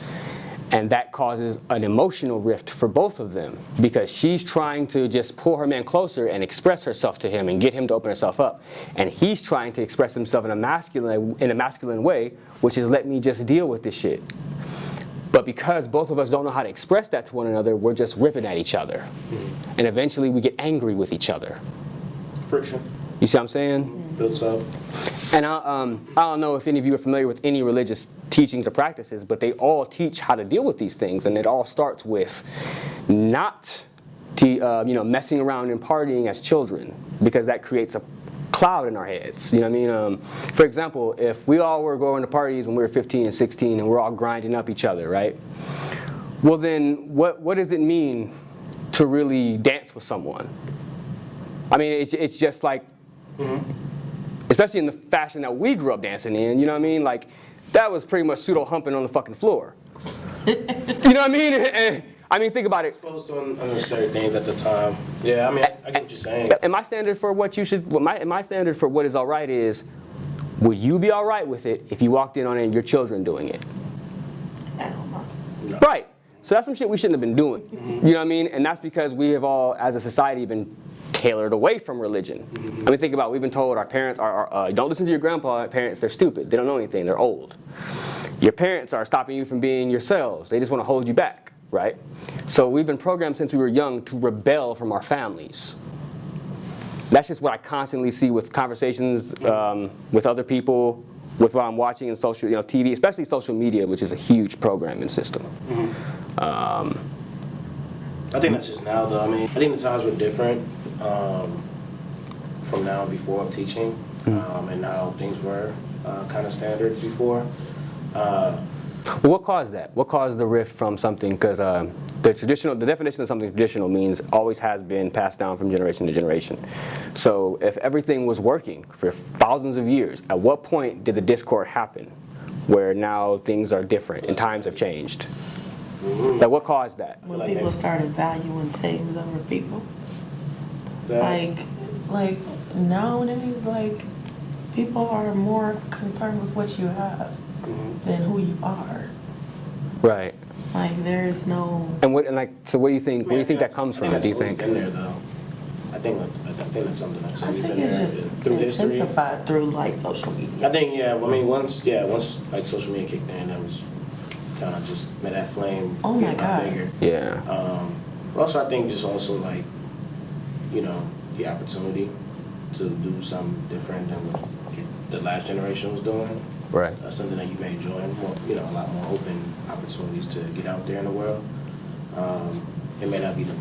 And that causes an emotional rift for both of them, because she's trying to just pull her man closer and express herself to him and get him to open herself up. And he's trying to express himself in a masculine way, which is, let me just deal with this shit. But because both of us don't know how to express that to one another, we're just ripping at each other. And eventually we get angry with each other. Friction. You see what I'm saying? Builds up. And I don't know if any of you are familiar with any religious teachings or practices, but they all teach how to deal with these things. And it all starts with not messing around and partying as children, because that creates a cloud in our heads. You know what I mean? For example, if we all were going to parties when we were 15 and 16 and we're all grinding up each other, right? Well then, what does it mean to really dance with someone? I mean, it's just like, especially in the fashion that we grew up dancing in, you know what I mean? Like, that was pretty much pseudo humping on the fucking floor. You know what I mean? And, I mean, think about it. Exposed to unnecessary things at the time. Yeah, I mean, I get what you're saying. And my standard for what you should, my standard for what is all right is, would you be all right with it if you walked in on it and your children doing it? I don't know. No. Right. So that's some shit we shouldn't have been doing. You know what I mean? And that's because we have all, as a society, been tailored away from religion. I mean, think about it. We've been told our parents don't listen to your grandpa parents, they're stupid. They don't know anything. They're old. Your parents are stopping you from being yourselves. They just want to hold you back, right? So we've been programmed since we were young to rebel from our families. That's just what I constantly see with conversations with other people, with what I'm watching in social, TV, especially social media, which is a huge programming system. I think that's just now, though. I mean, I think the times were different from now and before of teaching, and how things were kind of standard before. Well, what caused that? What caused the rift from something? Because the definition of something traditional means always has been passed down from generation to generation. So if everything was working for thousands of years, at what point did the discord happen where now things are different and times have changed? Like, what caused that? When people started valuing things over people. That, Like nowadays, like, people are more concerned with what you have than who you are. Right. Like, there is no. And what do you think? Where do you think that comes from? Do you think? Been there, though. I think that's something that's I always think been it's there just through history. intensified through like social media. I think once like social media kicked in, that was kind of just made that flame Oh my get a lot God. bigger. Yeah. But also I think just also like, you know, the opportunity to do something different than what the last generation was doing. Right. Something that you may join, more, you know, a lot more open opportunities to get out there in the world. It may not be the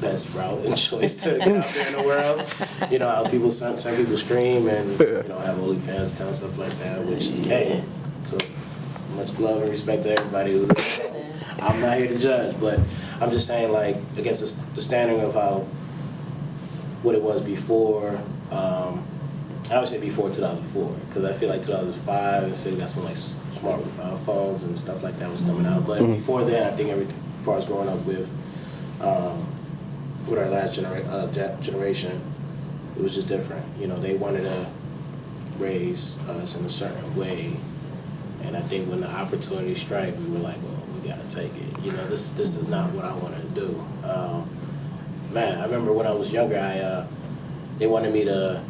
best route and choice to get out there in the world. You know, how people, some people scream and, you know, have OnlyFans kind of stuff like that, which, hey, so much love and respect to everybody who I'm not here to judge, but I'm just saying, like, against the standard of what it was before, I would say before 2004, because I feel like 2005 and 6, that's when like smart phones and stuff like that was coming out. But before then, I think everything, as far as growing up with our last generation, it was just different. You know, they wanted to raise us in a certain way, and I think when the opportunity struck, we were like, well, we gotta take it. You know, this is not what I want to do. Man, I remember when I was younger, they wanted me to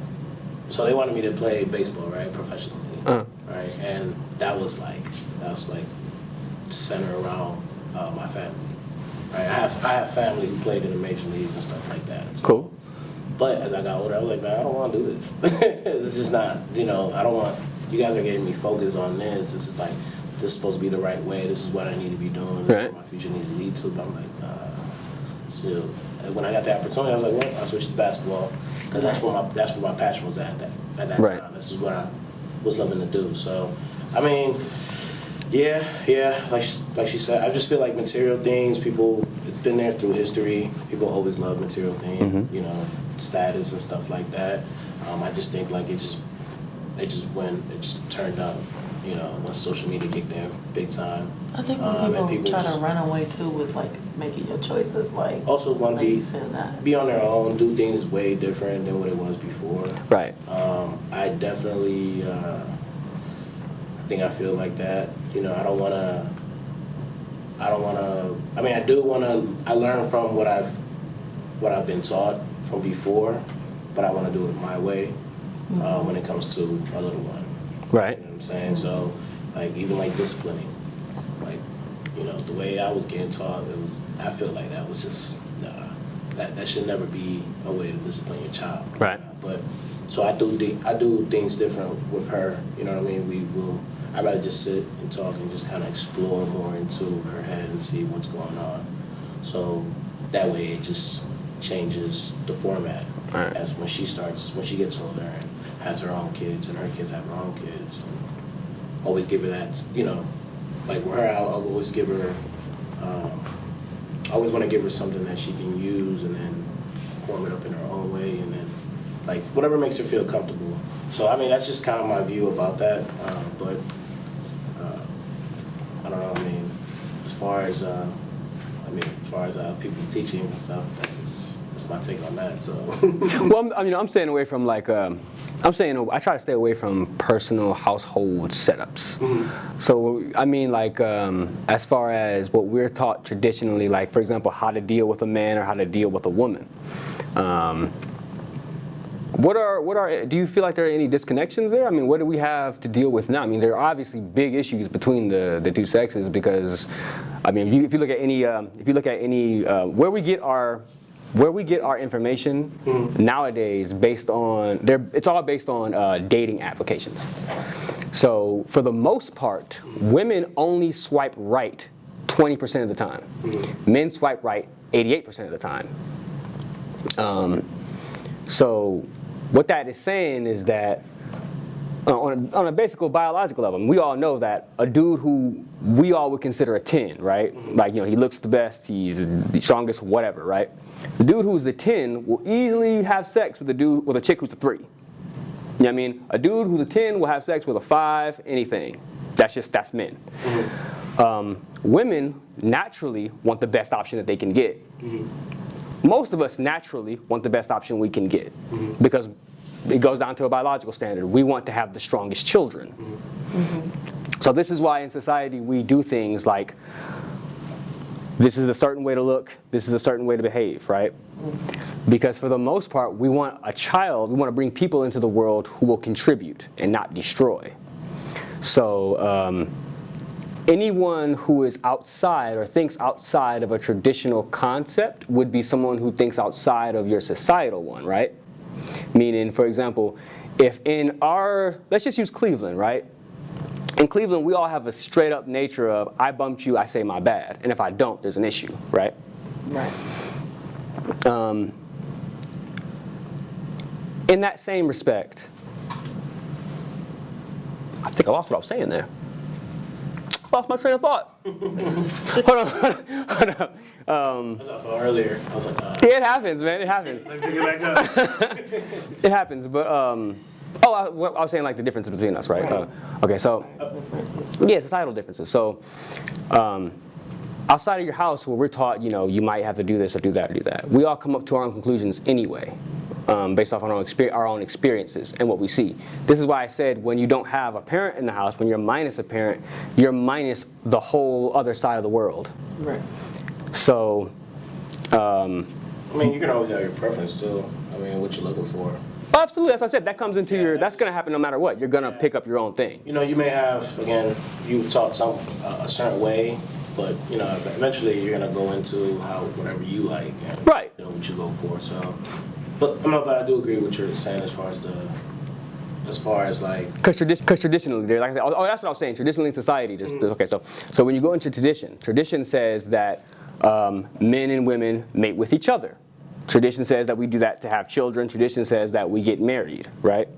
play baseball, right, professionally, right, and that was like centered around my family, right. I have family who played in the major leagues and stuff like that. So, Cool. But as I got older, I was like, man, I don't want to do this. It's just not, you know, I don't want. You guys are getting me focused on this. This is like, this is supposed to be the right way. This is what I need to be doing. This is what my future needs to lead to. But I'm like, so when I got the opportunity, I was like, well, I switched to basketball because that's where my passion was at that time. This is what I was loving to do. So, I mean, yeah, like she said, I just feel like material things. People, it's been there through history. People always love material things, you know, status and stuff like that. I just think like it just turned up. You know, when social media kicked in big time. I think when people try to run away too with like making your choices, like also want to be on their own, do things way different than what it was before. Right. I definitely, I think I feel like that. You know, I mean, I do want to. I learn from what I've been taught from before, but I want to do it my way when it comes to a little one. Right. You know what I'm saying? So, like, even like disciplining, like, you know, the way I was getting taught, I feel like that was just, that should never be a way to discipline your child. Right. But, so I do things different with her, you know what I mean? I'd rather just sit and talk and just kind of explore more into her head and see what's going on. So that way it just changes the format. Right. As when she gets older and has her own kids and her kids have their own kids. And always give her that, you know, like with her, I'll always give her, I always want to give her something that she can use and then form it up in her own way and then, like, whatever makes her feel comfortable. So, I mean, that's just kind of my view about that. But, I don't know, I mean, as far as people teaching and stuff, that's my take on that, so. Well, I'm staying away from like, I try to stay away from personal household setups. So, I mean, like, as far as what we're taught traditionally, like, for example, how to deal with a man or how to deal with a woman. Do you feel like there are any disconnections there? I mean, what do we have to deal with now? I mean, there are obviously big issues between the two sexes because, I mean, if you look at any, where we get our information nowadays it's all based on dating applications. So for the most part, women only swipe right 20% of the time. Men swipe right 88% of the time. So what that is saying is that on a basic biological level, we all know that a dude who we all would consider a 10, right? Like, you know, he looks the best, he's the strongest, whatever, right? The dude who's the 10 will easily have sex with a chick who's a 3. You know what I mean? A dude who's a 10 will have sex with a 5, anything. That's men. Women naturally want the best option that they can get. Most of us naturally want the best option we can get because it goes down to a biological standard. We want to have the strongest children. So this is why in society we do things like, this is a certain way to look, this is a certain way to behave, right? Because for the most part, we want to bring people into the world who will contribute and not destroy. So anyone who is outside or thinks outside of a traditional concept would be someone who thinks outside of your societal one, right? Meaning, for example, if let's just use Cleveland, right? In Cleveland, we all have a straight up nature of, I bumped you, I say my bad. And if I don't, there's an issue, right? Right. In that same respect, I think I lost what I was saying there. I lost my train of thought. Hold on. As I thought earlier, I was like, Yeah, it happens, man. It happens. let me pick it back up. It happens, but I was saying like the difference between us, right? Right. Okay, so yeah, societal differences. So outside of your house, where we're taught, you might have to do this or do that or do that. We all come up to our own conclusions anyway, based off on our own experiences and what we see. This is why I said when you don't have a parent in the house, when you're minus a parent, you're minus the whole other side of the world. Right. So. I mean, you can always have your preference too. I mean, what you're looking for. Oh, absolutely, that's what I said. That comes into that's going to happen no matter what. You're going to pick up your own thing. You may have, again, you taught a certain way, but eventually you're gonna go into whatever you like and Right. What you go for. So, but I do agree with what you're saying as far as like. Because traditionally, like I said, that's what I was saying. Traditionally in society, okay. So when you go into tradition says that men and women mate with each other. Tradition says that we do that to have children. Tradition says that we get married, right?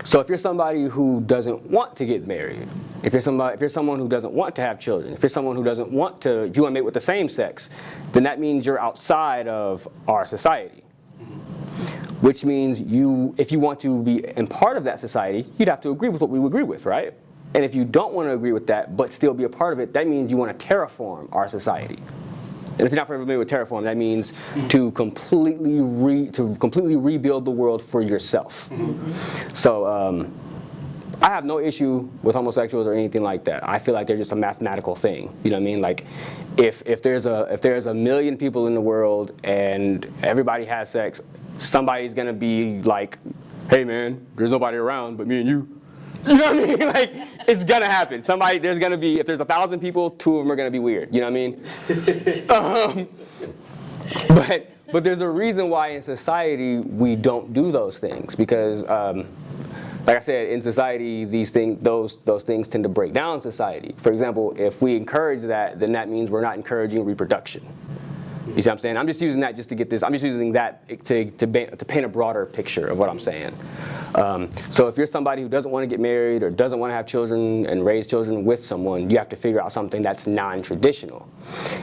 So if you're somebody who doesn't want to get married, if you're someone who doesn't want to have children, if you're someone who doesn't want to mate with the same sex, then that means you're outside of our society. Which means if you want to be in part of that society, you'd have to agree with what we agree with, right? And if you don't want to agree with that, but still be a part of it, that means you want to terraform our society. And if you're not familiar with terraform, that means to completely rebuild the world for yourself. So I have no issue with homosexuals or anything like that. I feel like they're just a mathematical thing. You know what I mean? Like if there's a million people in the world and everybody has sex, somebody's gonna be like, hey man, there's nobody around but me and you. You know what I mean? Like, it's gonna happen. If there's 1,000 people, 2 of them are gonna be weird. You know what I mean? But there's a reason why in society we don't do those things because, like I said, in society those things tend to break down society. For example, if we encourage that, then that means we're not encouraging reproduction. You see what I'm saying? I'm just using that just to get this. I'm just using that to paint a broader picture of what I'm saying. So if you're somebody who doesn't want to get married or doesn't want to have children and raise children with someone, you have to figure out something that's non-traditional.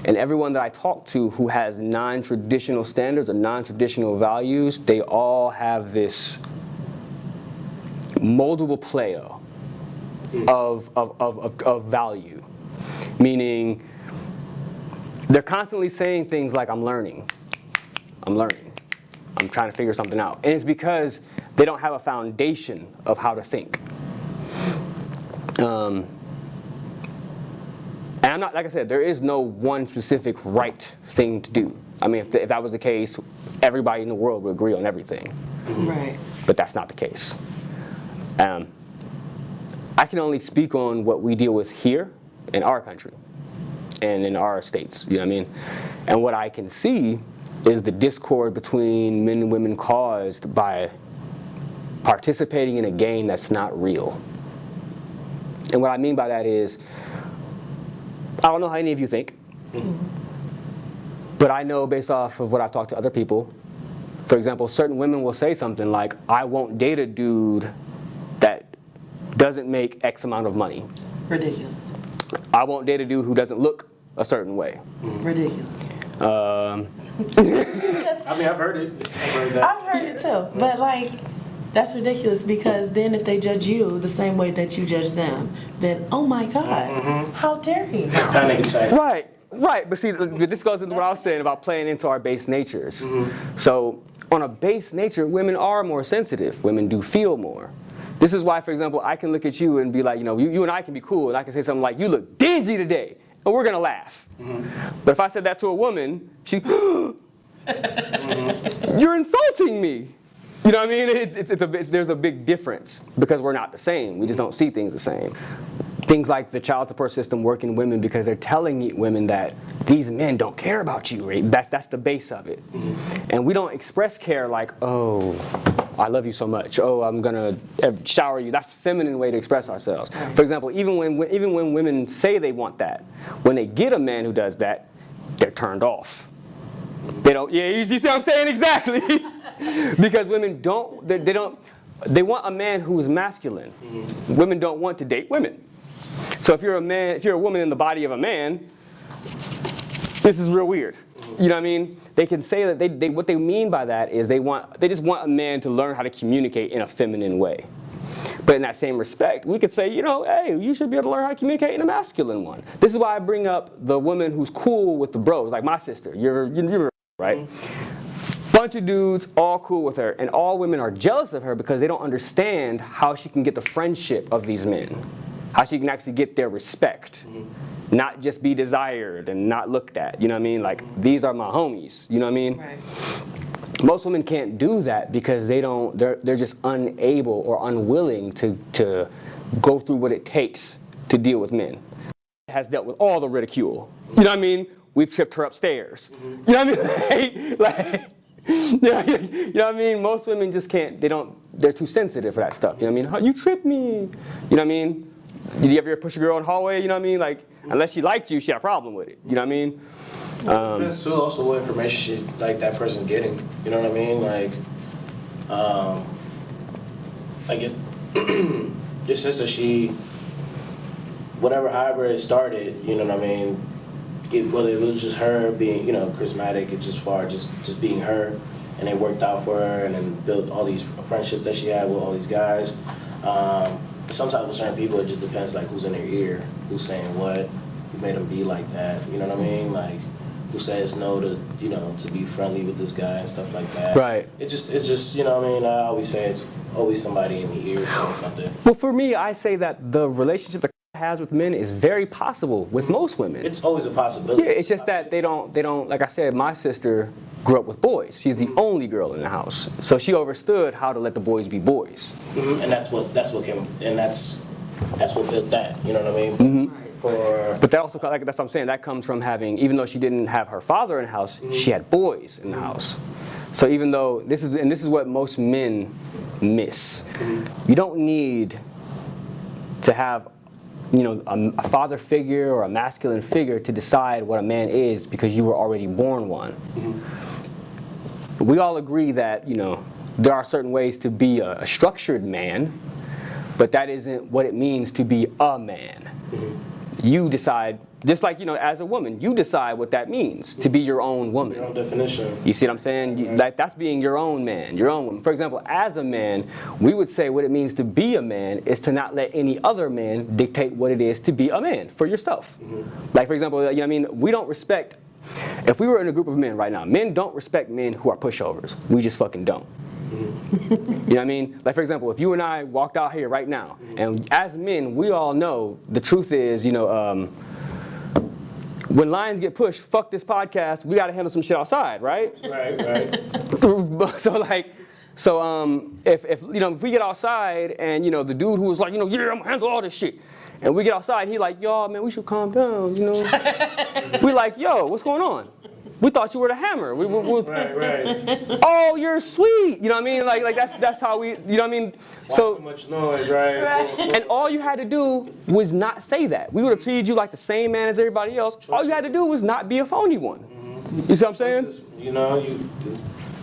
And everyone that I talk to who has non-traditional standards or non-traditional values, they all have this moldable play-o of value, meaning they're constantly saying things like, I'm learning, I'm trying to figure something out. And it's because they don't have a foundation of how to think. And I'm not, like I said, there is no one specific right thing to do. I mean, if that was the case, everybody in the world would agree on everything. Right. But that's not the case. I can only speak on what we deal with here in our country and in our states, you know what I mean? And what I can see is the discord between men and women caused by participating in a game that's not real. And what I mean by that is, I don't know how any of you think, but I know based off of what I've talked to other people, for example, certain women will say something like, I won't date a dude that doesn't make X amount of money. Ridiculous. I won't date a dude who doesn't look a certain way. Ridiculous. I mean, I've heard it. I've heard it too, but like, that's ridiculous because then if they judge you the same way that you judge them, then oh my God, how dare you? Panic attack. Right. But see, this goes into what I was saying about playing into our base natures. So on a base nature, women are more sensitive. Women do feel more. This is why, for example, I can look at you and be like, you and I can be cool, and I can say something like, you look dingy today, and we're gonna laugh. But if I said that to a woman, she, You're insulting me. You know what I mean? There's a big difference because we're not the same. We just don't see things the same. Things like the child support system working women because they're telling women that these men don't care about you. Right? That's the base of it. And we don't express care like, oh, I love you so much. Oh, I'm gonna shower you. That's a feminine way to express ourselves. For example, even when women say they want that, when they get a man who does that, they're turned off. They don't. Yeah, you see what I'm saying? Exactly. Because women don't. They want a man who is masculine. Women don't want to date women. So if you're a woman in the body of a man, this is real weird. You know what I mean? They can say that what they mean by that is they just want a man to learn how to communicate in a feminine way. But in that same respect, we could say, hey, you should be able to learn how to communicate in a masculine one. This is why I bring up the woman who's cool with the bros, like my sister. You're right? Bunch of dudes, all cool with her, and all women are jealous of her because they don't understand how she can get the friendship of these men. How she can actually get their respect, not just be desired and not looked at. You know what I mean? Like, these are my homies. You know what I mean? Right. Most women can't do that because they're just unable or unwilling to go through what it takes to deal with men. Has dealt with all the ridicule. You know what I mean? We've tripped her upstairs. You know what I mean? You know what I mean? Most women just can't. They're too sensitive for that stuff. You know what I mean? You tripped me. You know what I mean? Did you ever push a girl in the hallway? You know what I mean? Like, unless she liked you, she had a problem with it. You know what I mean? Depends too also what information that person's getting. You know what I mean? Like your sister, however it started, you know what I mean? Whether it was just her being, charismatic, it's just being her, and it worked out for her, and then built all these friendships that she had with all these guys. Sometimes with certain people, it just depends, like, who's in their ear, who's saying what, who made them be like that, you know what I mean? Like, who says no to, to be friendly with this guy and stuff like that. Right. It's just, you know what I mean? I always say it's always somebody in the ear saying something. Well, for me, I say that the relationship that has with men is very possible with most women. It's always a possibility. Yeah, it's just that they don't, like I said, my sister grew up with boys. She's the only girl in the house. So she understood how to let the boys be boys. And that's what came, and that's what built that, you know what I mean? But that also, like, that's what I'm saying, that comes from having, even though she didn't have her father in the house, she had boys in the house. So even though, this is what most men miss. You don't need to have a father figure or a masculine figure to decide what a man is because you were already born one. We all agree that, there are certain ways to be a structured man, but that isn't what it means to be a man. You decide, just like, as a woman, you decide what that means to be your own woman. Your own definition. You see what I'm saying? That's being your own man, your own woman. For example, as a man, we would say what it means to be a man is to not let any other man dictate what it is to be a man for yourself. Like, for example, we don't respect, if we were in a group of men right now, men don't respect men who are pushovers. We just fucking don't. You know what I mean? Like, for example, if you and I walked out here right now, and as men, we all know the truth is, when lions get pushed, fuck this podcast, we gotta handle some shit outside, right? Right. So if we get outside and the dude who was like, yeah, I'm gonna handle all this shit, and we get outside, he like, y'all, man, we should calm down, We like, yo, what's going on? We thought you were the hammer. Right. Oh, you're sweet. You know what I mean? Like that's how we. You know what I mean? Why so much noise, right? And all you had to do was not say that. We would have treated you like the same man as everybody else. All you had to do was not be a phony one. You see what I'm saying? You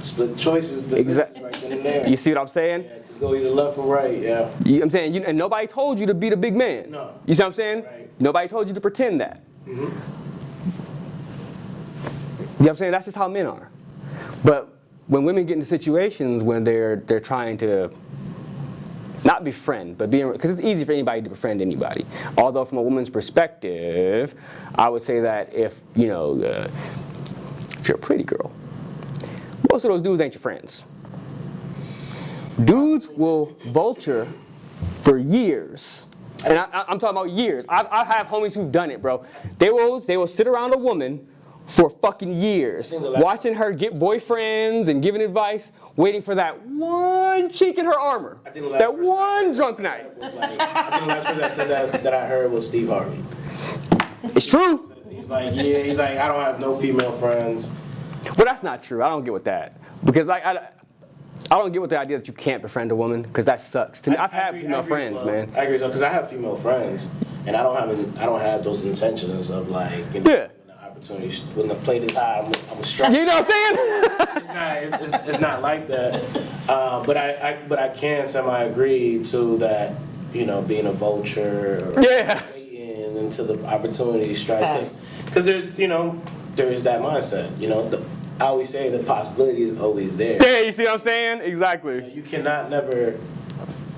split choices. Exactly. Right then and there. You see what I'm saying? Yeah, it could go either left or right. Yeah. You know what I'm saying? And nobody told you to be the big man. No. You see what I'm saying? Right. Nobody told you to pretend that. You know what I'm saying? That's just how men are. But when women get into situations when they're trying to not befriend, but because it's easy for anybody to befriend anybody. Although from a woman's perspective, I would say that if you're a pretty girl, most of those dudes ain't your friends. Dudes will vulture for years. And I'm talking about years. I have homies who've done it, bro. They will sit around a woman for fucking years, I think the last- watching her get boyfriends and giving advice, waiting for that one chink in her armor, I think the last that person I one heard drunk say night. that was like, I think the last person that said that I heard was Steve Harvey. It's true, He's like, yeah, he's like, I don't have no female friends. but that's not true. I don't get with that because like I don't get with the idea that you can't befriend a woman because that sucks. To me, I've had female friends, man. I agree, because I have female friends, and I don't have those intentions of like, you know, Yeah. when the opportunity, when the plate is high, I'm a strike. You know what I'm saying? It's not like that. But I can semi-agree to that, you know, being a vulture or Yeah. waiting until the opportunity strikes. Because there, you know, there is that mindset. You know, I always say the possibility is always there. Yeah, you see what I'm saying? Exactly. You cannot never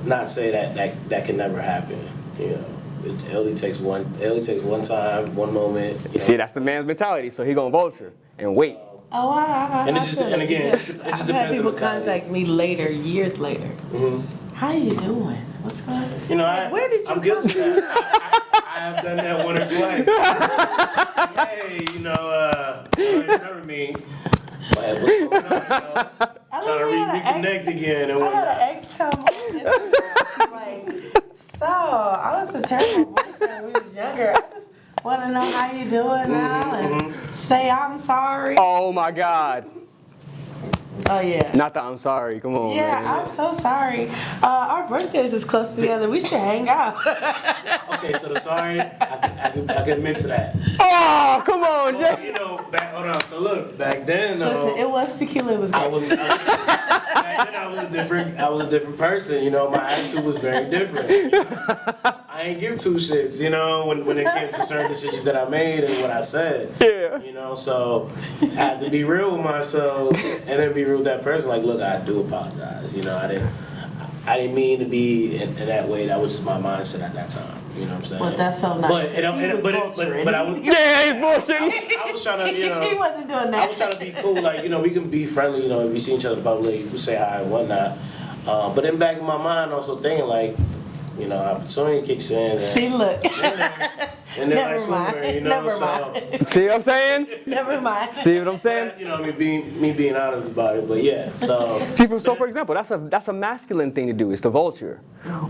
not say that can never happen. You know, it only takes one time, one moment. You know? See, that's the man's mentality. So he gonna vulture and wait. Oh, And it just- and again, it just I've depends had on people the time. contact me later, years later. How you doing? What's going on? You know, Where did you I'm come guilty of that. I have done that one or twice. Hey, you know, you remember me? Like, what's going on? You know, trying to reconnect again and I had whatnot. an ex come on. Like, so I was a terrible boyfriend when we was younger. I just want to know how you doing now and say I'm sorry. Oh my God. Oh yeah. Not that I'm sorry. Come on, Yeah, man. I'm so sorry. Our birthdays is close together. We should hang out. Okay, so the sorry, I can admit to that. Oh, come on, Well, Jay. you know, hold on. So look, back then, Listen, it was tequila. It was great. back then I was different. I was a different person. You know, my attitude was very different. I ain't give two shits. You know, when it came to certain decisions that I made and what I said. Yeah. You know, so I had to be real with myself and then be real with that person. Like, look, I do apologize. You know, I didn't mean to be in that way. That was just my mindset at that time. You know what I'm saying? But that's so nice. But I was. Yeah, he's bullshitting. I was trying to, you know. He wasn't doing I that. was trying to be cool, like, you know, we can be friendly, you know, if we see each other in public, we say hi and whatnot. But in the back of my mind, also thinking, like, you know, opportunity kicks in. And, See, look. and then Never like swimmer, mind. you know, Never so. mind. See what I'm saying? Never mind. See what I'm saying? You know, me being honest about it, but yeah, so. See, so for example, that's a masculine thing to do. Is to vulture.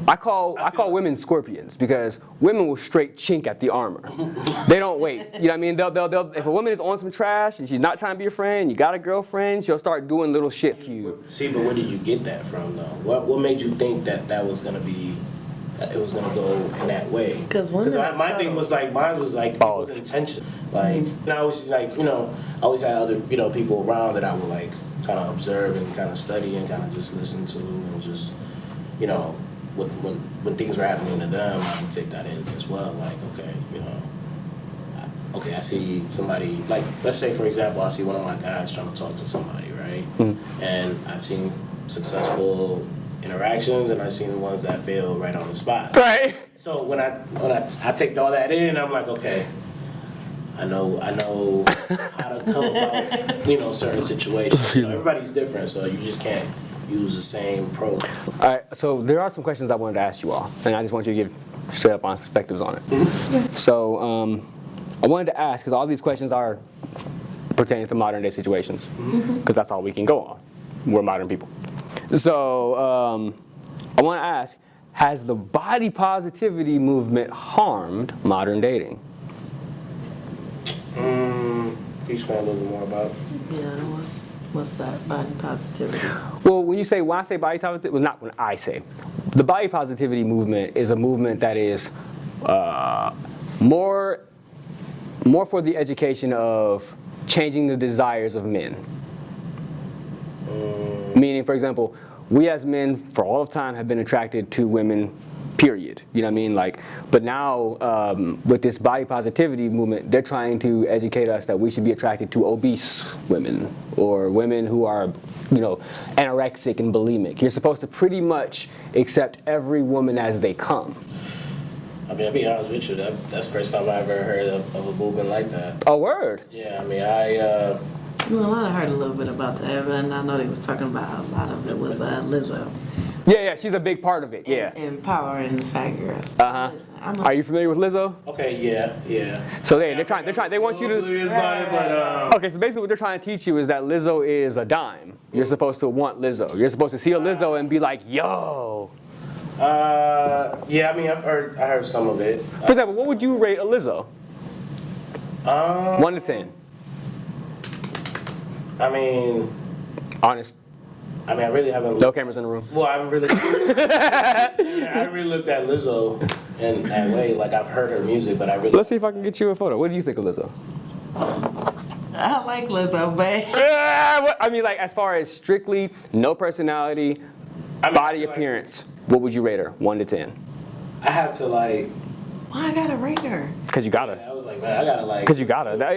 I call women scorpions because women will straight chink at the armor. They don't wait. You know what I mean? They'll if a woman is on some trash and she's not trying to be your friend, you got a girlfriend, she'll start doing little shit to you. See, but where did you get that from, though? What made you think that was gonna be? It was gonna go in that way. Because women are my thing was like, mine was like, it was intention. Like, and I was like, you know, I always had other, you know, people around that I would like kind of observe and kind of study and kind of just listen to and just, you know, when things were happening to them, I would take that in as well. Like, okay, you know, okay, I see somebody, like, let's say for example, I see one of my guys trying to talk to somebody, right? And I've seen successful interactions and I've seen the ones that fail right on the spot. Right. So when I take all that in, I'm like, okay, I know how to come about, you know, certain situations. You know, everybody's different, so you just can't use the same approach. All right. So there are some questions I wanted to ask you all, and I just want you to give straight up honest perspectives on it. So I wanted to ask because all these questions are pertaining to modern day situations, because that's all we can go on. We're modern people. So I want to ask, has the body positivity movement harmed modern dating? Can you explain a little bit more about it? Yeah, what's that body positivity? Well, when I say body positivity, well, not when I say. The body positivity movement is a movement that is more for the education of changing the desires of men. Meaning, for example, we as men for all of time have been attracted to women, period. You know what I mean? Like, but now with this body positivity movement, they're trying to educate us that we should be attracted to obese women or women who are, you know, anorexic and bulimic. You're supposed to pretty much accept every woman as they come. I mean, I'll be honest with you, that's the first time I ever heard of a movement like that. A word. Yeah, I mean, Well, I heard a little bit about that, and I know they was talking about a lot of it was Lizzo. Yeah, she's a big part of it. Yeah. Empowering the fat girls. Uh-huh. Listen, Are you familiar with Lizzo? Okay, yeah. So they're trying. They want you to. Oblivious about it, but Okay, so basically what they're trying to teach you is that Lizzo is a dime. You're supposed to want Lizzo. You're supposed to see a Lizzo and be like, yo. yeah. I mean, I heard some of it. For example, what would you rate a Lizzo? 1 to 10. I mean, Honest. I really haven't. No cameras in the room. Well, I haven't really. I haven't really looked at Lizzo in that way. Like I've heard her music, but I really. Let's see if I can get you a photo. What do you think of Lizzo? I like Lizzo, but I mean, like as far as strictly no personality, body appearance, what would you rate her? 1 to 10. I have to like. why I gotta rate her? Because you gotta. I was like, man, I gotta like. Because you gotta. My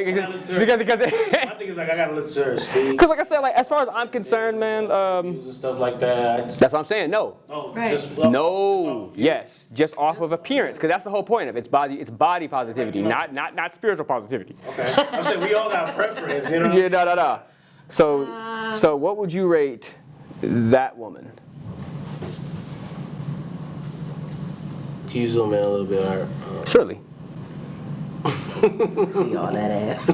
thing is like I gotta listen to her speak. Because like I said, like as far as I'm concerned, man, And stuff like that. that's what I'm saying. No. Oh, Right. No. Yes. Just off of appearance, because that's the whole point of it. It's body positivity, not spiritual positivity. Okay. I'm saying we all got preference, you know. Yeah. No. So what would you rate that woman? Can you zoom in a little bit? Or, Surely. See all that ass.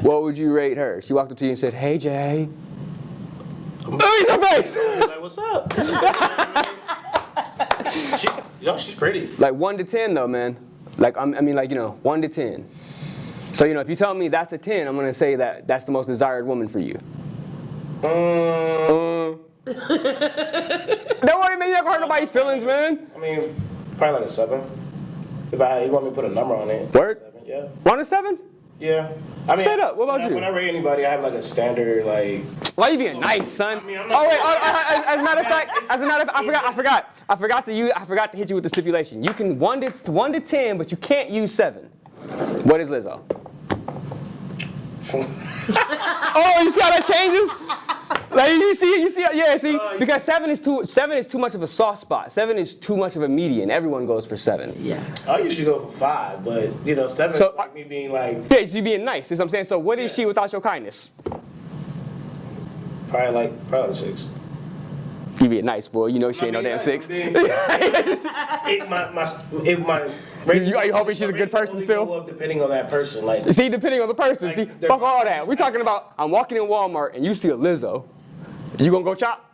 What would you rate her? She walked up to you and said, "Hey, Jay." Oh, your face. like, what's up? She's pretty. Like 1 to 10, though, man. Like I mean, like 1 to 10. So if you tell me that's a 10, I'm gonna say that that's the most desired woman for you. Don't worry, man. You're not gonna hurt nobody's feelings, man. I mean, probably like a 7. If you want me to put a number on it. Word? 7, yeah. 1 to 7? Yeah. I mean, Straight up, what about you? When I rate anybody, I have like a standard like. Why you being nice, son? I mean, I'm not- Oh wait. As a matter of fact, I forgot to hit you with the stipulation. You can 1 to 10, but you can't use 7. What is Lizzo? Oh, you see how that changes? Like you see, yeah, see, because 7 is too much of a soft spot. 7 is too much of a median. Everyone goes for 7. Yeah. I usually go for 5, but 7 So, is like me being like Yeah, so you being nice. You know what I'm saying? So what is she without your kindness? probably 6. You being nice, boy. You know she ain't no damn 6. Are you hoping she's a good person still? Go up depending on that person, like. See, depending on the person. Like, See, they're- fuck all that. We're talking about I'm walking in Walmart and you see a Lizzo. You gonna go chop?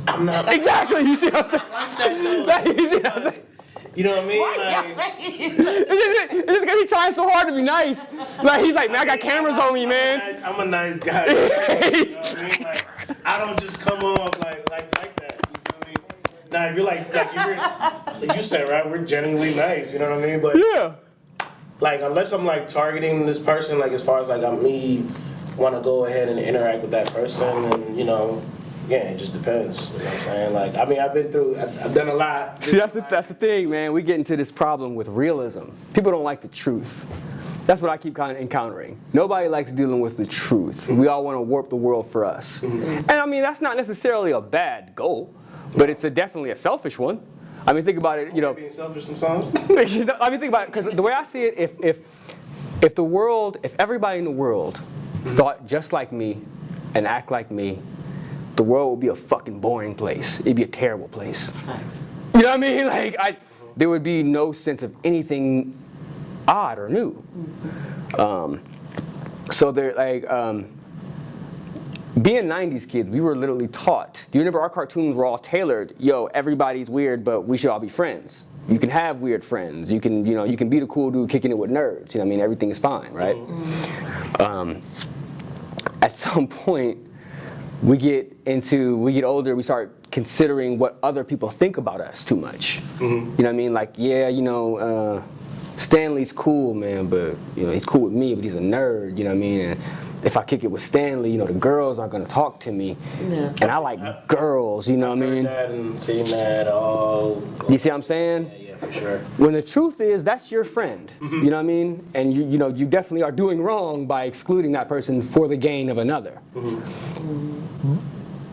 I'm not. Exactly. You see what I'm saying? Like, you see what I'm saying? You know what I mean? Like, It's just gonna be trying so hard to be nice. Like he's like, man, I got cameras on me, man. I'm a nice guy. You know what I mean? Like, I don't just come off like that. You feel me? Now, if you're like you said, right? We're genuinely nice. You know what I mean? But Yeah. like, unless I'm like targeting this person, like as far as like me want to go ahead and interact with that person, and yeah, it just depends. You know what I'm saying? Like, I mean, I've done a lot. See, that's the thing, man. We get into this problem with realism. People don't like the truth. That's what I keep kind of encountering. Nobody likes dealing with the truth. We all want to warp the world for us. And I mean, that's not necessarily a bad goal, but it's definitely a selfish one. I mean, think about it, Being selfish sometimes. I mean, think about it, because the way I see it, if everybody in the world thought just like me and act like me, the world would be a fucking boring place. It'd be a terrible place. Facts. You know what I mean? Like, there would be no sense of anything odd or new. So they're like, being 90s kids, we were literally taught. Do you remember our cartoons were all tailored? Yo, everybody's weird, but we should all be friends. You can have weird friends. You can be the cool dude kicking it with nerds. You know what I mean? Everything is fine, right? At some point, we get older, we start considering what other people think about us too much. You know what I mean? Like, yeah, Stanley's cool, man, but he's cool with me, but he's a nerd. You know what I mean? And if I kick it with Stanley, the girls aren't gonna talk to me, and I like girls. You know what I mean? That and seen that all. You see what I'm saying? Yeah, for sure. When the truth is, that's your friend. You know what I mean? And you definitely are doing wrong by excluding that person for the gain of another.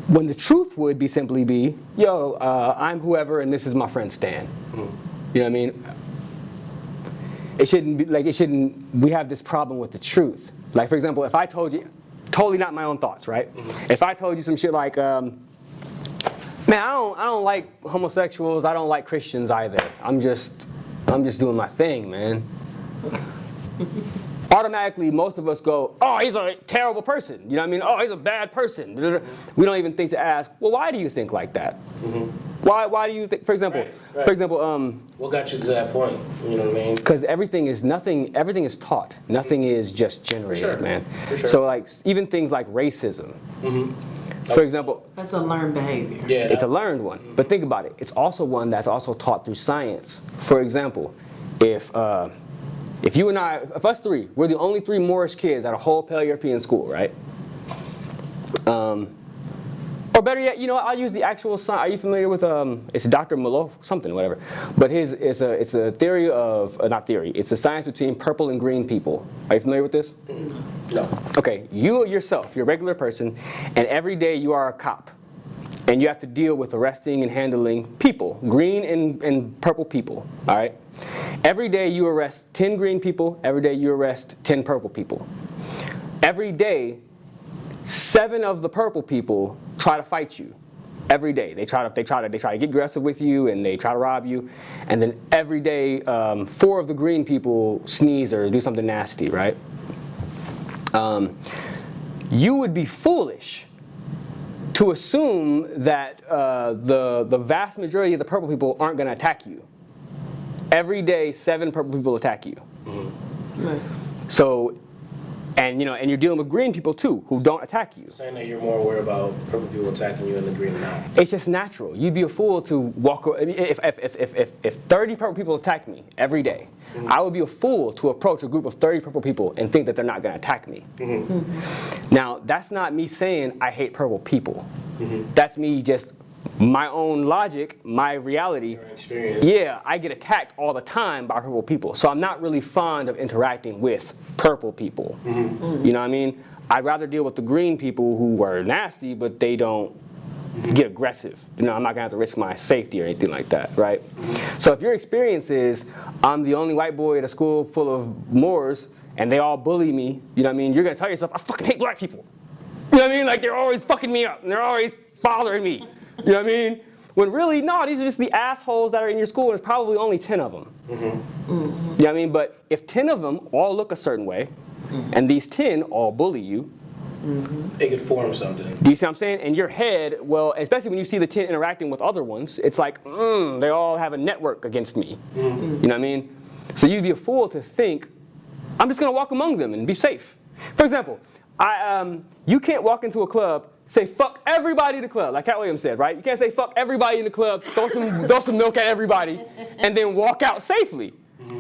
When the truth would simply be, yo, I'm whoever, and this is my friend Stan. You know what I mean? It shouldn't be like we have this problem with the truth. Like, for example, if I told you, totally not my own thoughts, right? If I told you some shit like, man, I don't like homosexuals. I don't like Christians either. I'm just doing my thing, man. Automatically, most of us go, oh, he's a terrible person. You know what I mean? Oh, he's a bad person. We don't even think to ask, well, why do you think like that? Why do you think? For example, what got you to that point? You know what I mean? Because everything is taught. Nothing is just generated, man. For sure. So like even things like racism. For example, That's a learned behavior. Yeah, it's a learned one. But think about it. It's also one that's also taught through science. For example, if you and I, if us three, we're the only three Moorish kids at a whole Pale-European school, right? Or better yet, you know, I'll use the actual science. Are you familiar with it's Dr. Malov, something, whatever. But it's a theory of not theory. It's a science between purple and green people. Are you familiar with this? No. Okay, you yourself, you're a regular person, and every day you are a cop, and you have to deal with arresting and handling people, green and purple people. All right. Every day you arrest 10 green people. Every day you arrest 10 purple people. Every day, 7 of the purple people try to fight you. Every day they try to get aggressive with you and they try to rob you, and then every day 4 of the green people sneeze or do something nasty, right? You would be foolish to assume that the vast majority of the purple people aren't going to attack you. Every day, 7 purple people attack you. Right. So. And you're dealing with green people too, who don't attack you. Saying that you're more worried about purple people attacking you than the green not. It's just natural. You'd be a fool to walk. If 30 purple people attacked me every day, I would be a fool to approach a group of 30 purple people and think that they're not going to attack me. Now, that's not me saying I hate purple people. That's me just my own logic, my reality. Your experience. Yeah, I get attacked all the time by purple people, so I'm not really fond of interacting with purple people. You know what I mean? I'd rather deal with the green people who are nasty, but they don't get aggressive. You know, I'm not gonna have to risk my safety or anything like that, right? So if your experience is, I'm the only white boy at a school full of Moors, and they all bully me, you know what I mean? You're gonna tell yourself, I fucking hate black people. You know what I mean? Like, they're always fucking me up, and they're always bothering me. You know what I mean? When really, no, these are just the assholes that are in your school, and there's probably only 10 of them. You know what I mean? But if 10 of them all look a certain way, and these 10 all bully you, They could form something. do you see what I'm saying? In your head, well, especially when you see the 10 interacting with other ones, it's like, they all have a network against me. You know what I mean? So you'd be a fool to think, I'm just going to walk among them and be safe. For example, you can't walk into a club, say fuck everybody in the club, like Cat Williams said, right? You can't say fuck everybody in the club, throw some milk at everybody, and then walk out safely.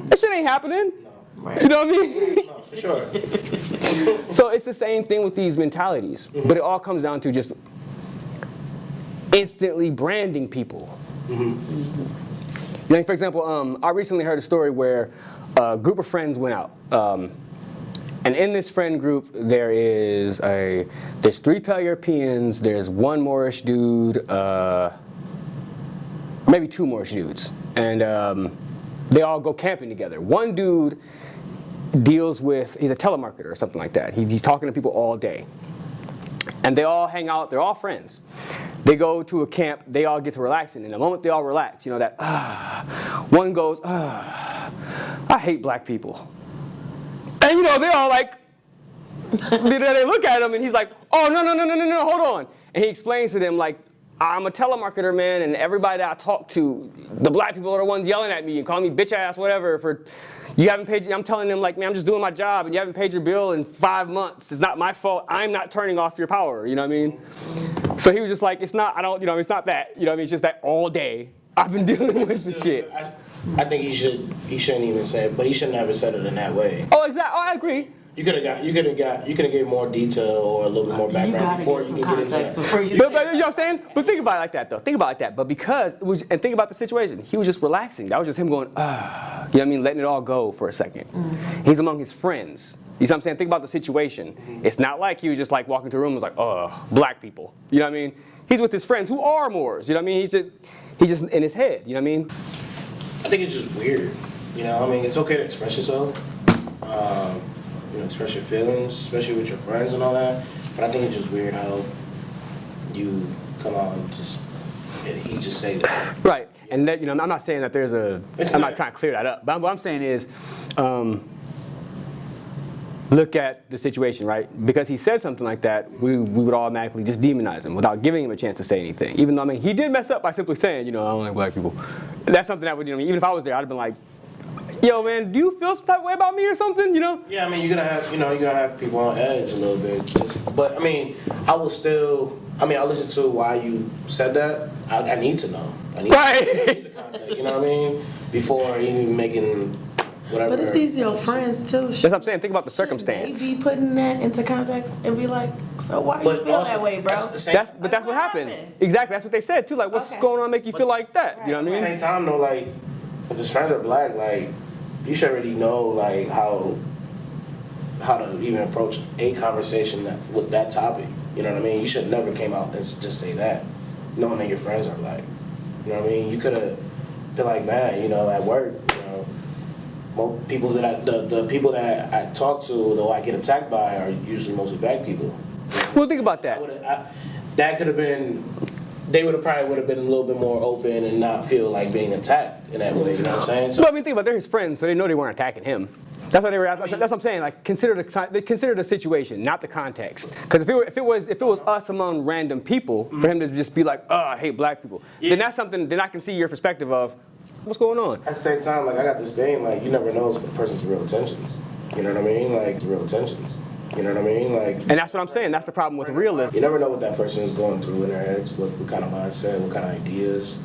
That shit ain't happening. Right. You know what I mean? No, for sure. So it's the same thing with these mentalities, but it all comes down to just instantly branding people. Like, for example, I recently heard a story where a group of friends went out. And in this friend group, there's 3 Pale-Europeans, there's 1 Moorish dude, maybe 2 Moorish dudes. And they all go camping together. One dude he's a telemarketer or something like that. He's talking to people all day. And they all hang out, they're all friends. They go to a camp, they all get to relaxing. And the moment they all relax, you know that, one goes, I hate black people. And you know, they're all like, they look at him and he's like, oh, no, hold on. And he explains to them like, I'm a telemarketer, man, and everybody that I talk to, the black people are the ones yelling at me and calling me bitch ass, whatever, for you haven't paid, I'm telling them like, man, I'm just doing my job and you haven't paid your bill in 5 months. It's not my fault. I'm not turning off your power, you know what I mean? So he was just like, it's not that, you know what I mean? It's just that all day I've been dealing with the shit. I think he shouldn't even say it, but he shouldn't have said it in that way. Oh, exactly. Oh, I agree. You could have gave more detail or a little bit more background before you can get into that. Before you But you know what I'm saying? But think about it like that, though. Think about it like that. But because and think about the situation. He was just relaxing. That was just him going, you know what I mean? Letting it all go for a second. He's among his friends. You know what I'm saying? Think about the situation. It's not like he was just like walking to a room and was like, black people. You know what I mean? He's with his friends who are Moors. You know what I mean? He's just in his head. You know what I mean? I think it's just weird. You know, I mean, it's okay to express yourself. You know, express your feelings, especially with your friends and all that. But I think it's just weird how you come out and he just say that. Right, and that, I'm not saying that there's a. It's I'm not. not trying to clear that up. But what I'm saying is, look at the situation, right? Because he said something like that, we would automatically just demonize him without giving him a chance to say anything. Even though, he did mess up by simply saying, I don't like black people. That's something that would, even if I was there, I'd have been like, yo, man, do you feel some type of way about me or something? Yeah, you're gonna have people on edge a little bit. But I will still. I listen to why you said that. I need to know. I need the context. You know what I mean? Before even making whatever. But if these are your friends too, That's what I'm saying. Think about the shouldn't circumstance. they be putting that into context and be like, so why you feel that way, bro? But that's what happened. Exactly. That's what they said too. Like, what's going on to make you feel like that? You know what I mean? At the same time, though, like, if his friends are black, like, you should already know, like, how to even approach a conversation with that topic. You know what I mean? You should never came out and just say that, knowing that your friends are black. You know what I mean? You could have been like, man, at work, most people the people that I talk to, though I get attacked by, are usually mostly black people. Well, think about that. That could have been. They probably would have been a little bit more open and not feel like being attacked in that way. You know what I'm saying? So, Well, think about it. They're his friends, so they know they weren't attacking him. That's what they were. That's what I'm saying. Like, consider the situation, not the context. Because if it was us among random people, for him to just be like, I hate black people, then that's something. Then I can see your perspective of what's going on. At the same time, like, I got this thing, like, you never know a person's real intentions. You know what I mean? Like, real intentions. You know what I mean? Like, And that's what I'm saying. That's the problem with realism. you never know what that person is going through in their heads, what kind of mindset, what kind of ideas,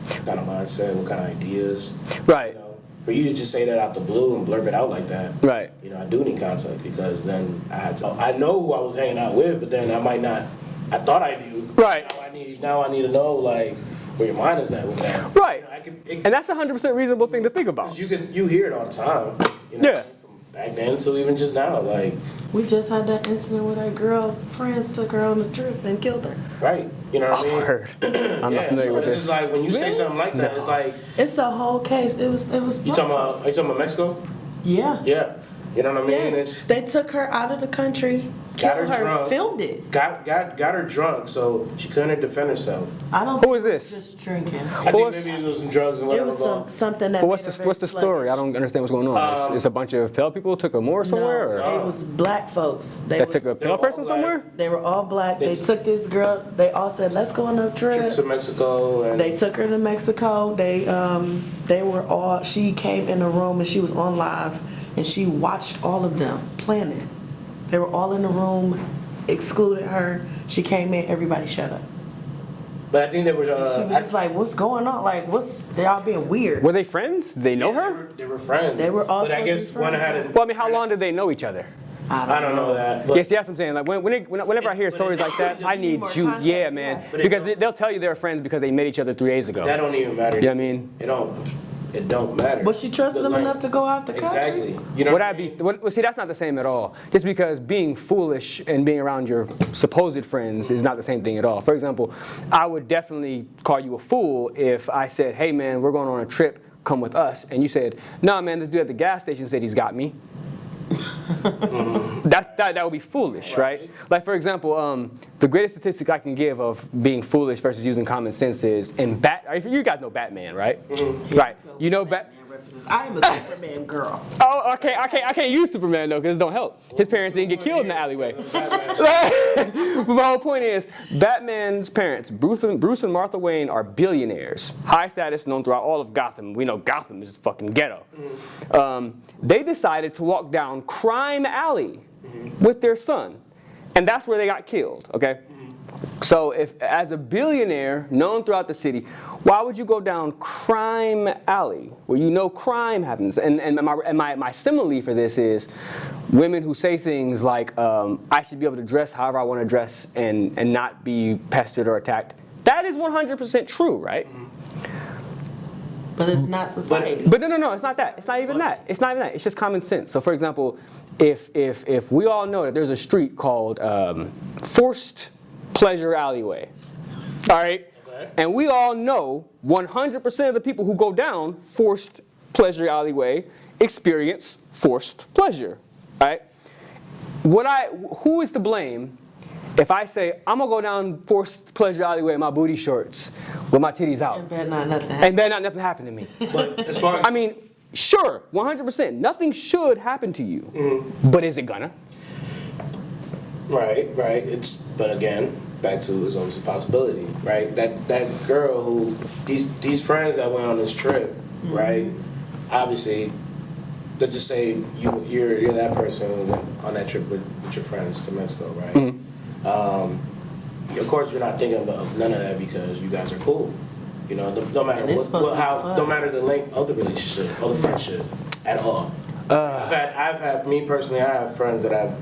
Right. For you to just say that out the blue and blurb it out like that, Right. I do need context, because then I know who I was hanging out with, but then I might not. I thought I knew. Right. Now I need to know, like, where your mind is at with that. Right. And that's a 100% reasonable thing to think about. Because you hear it all the time. Yeah. From back then till even just now, like. We just had that incident where that girl friends took her on a trip and killed her. Right. You know what I mean? Heard. I'm not familiar so with it's this. just like when you say something like that, it's like. It's a whole case. It was. You talking about Mexico? Yeah. Yeah. You know what I mean? Yes. They took her out of the country, Got killed her her, drunk. filmed it. Got her drunk, so she couldn't defend herself. I don't. Who think is it was this? Just drinking. I think maybe it was some drugs and It whatever. was something that. But made her very what's the story? sluggish. I don't understand what's going on. It's a bunch of pale people took a Moor somewhere? No, or? it was black folks. That took a they pale were all person black. somewhere? They were all black. They took this girl. They all said, "Let's go on a trip." To Mexico and They took her to Mexico. They were all. She came in the room and she was on live, and she watched all of them planning. They were all in the room, excluded her. She came in. Everybody shut up. But I think they were. She was just like, "What's going on? Like, they all being weird." Were they friends? Did they know her? They were friends. They were all But I supposed guess to be one friends. had. Well, how long did they know each other? I don't know that. But Yes, that's what I'm saying. Like whenever I hear stories like that, I need more you. context, Yeah, man. But it Because don't- they'll tell you they're friends because they met each other 3 days ago. that don't even matter. You know what I mean? It don't matter. But she trusted The him length. enough to go out the country. Exactly. You know. Would I be? Well, see, that's not the same at all. Just because being foolish and being around your supposed friends is not the same thing at all. For example, I would definitely call you a fool if I said, "Hey, man, we're going on a trip. Come with us," and you said, "Nah, man, this dude at the gas station said he's got me." That would be foolish, right? Like, for example, the greatest statistic I can give of being foolish versus using common sense is you guys know Batman, right? Right. You know I am a Superman girl. Oh, okay. I can't use Superman though, because it don't help. His parents didn't get killed in the alleyway. But my whole point is, Batman's parents, Bruce and Martha Wayne, are billionaires, high status, known throughout all of Gotham. We know Gotham is fucking ghetto. They decided to walk down Crime Alley with their son, and that's where they got killed. Okay. So if, as a billionaire known throughout the city, why would you go down Crime Alley where you know crime happens? And my simile for this is women who say things like, I should be able to dress however I want to dress and not be pestered or attacked. That is 100% true, right? But it's not society. But no, it's not that. It's not even that. It's not even that. It's just common sense. So for example, if we all know that there's a street called Forced Pleasure Alleyway, all right? Okay. And we all know 100% of the people who go down Forced Pleasure Alleyway experience forced pleasure, all right? Who is to blame If I say, I'm gonna go down Forced Pleasure Alleyway in my booty shorts with my titties out, And better not nothing happen. and then not nothing happen to me. But as far as I mean, sure, 100%, nothing should happen to you, but is it gonna? right, but again, back to it's always a possibility, right? That girl who these friends that went on this trip, right? Obviously, let's just say you're that person who went on that trip with your friends to Mexico, right? Of course, you're not thinking of none of that because you guys are cool. You know, no matter And it's supposed to be fun. no matter the length of the relationship or the friendship at all. I've had me personally. I have friends that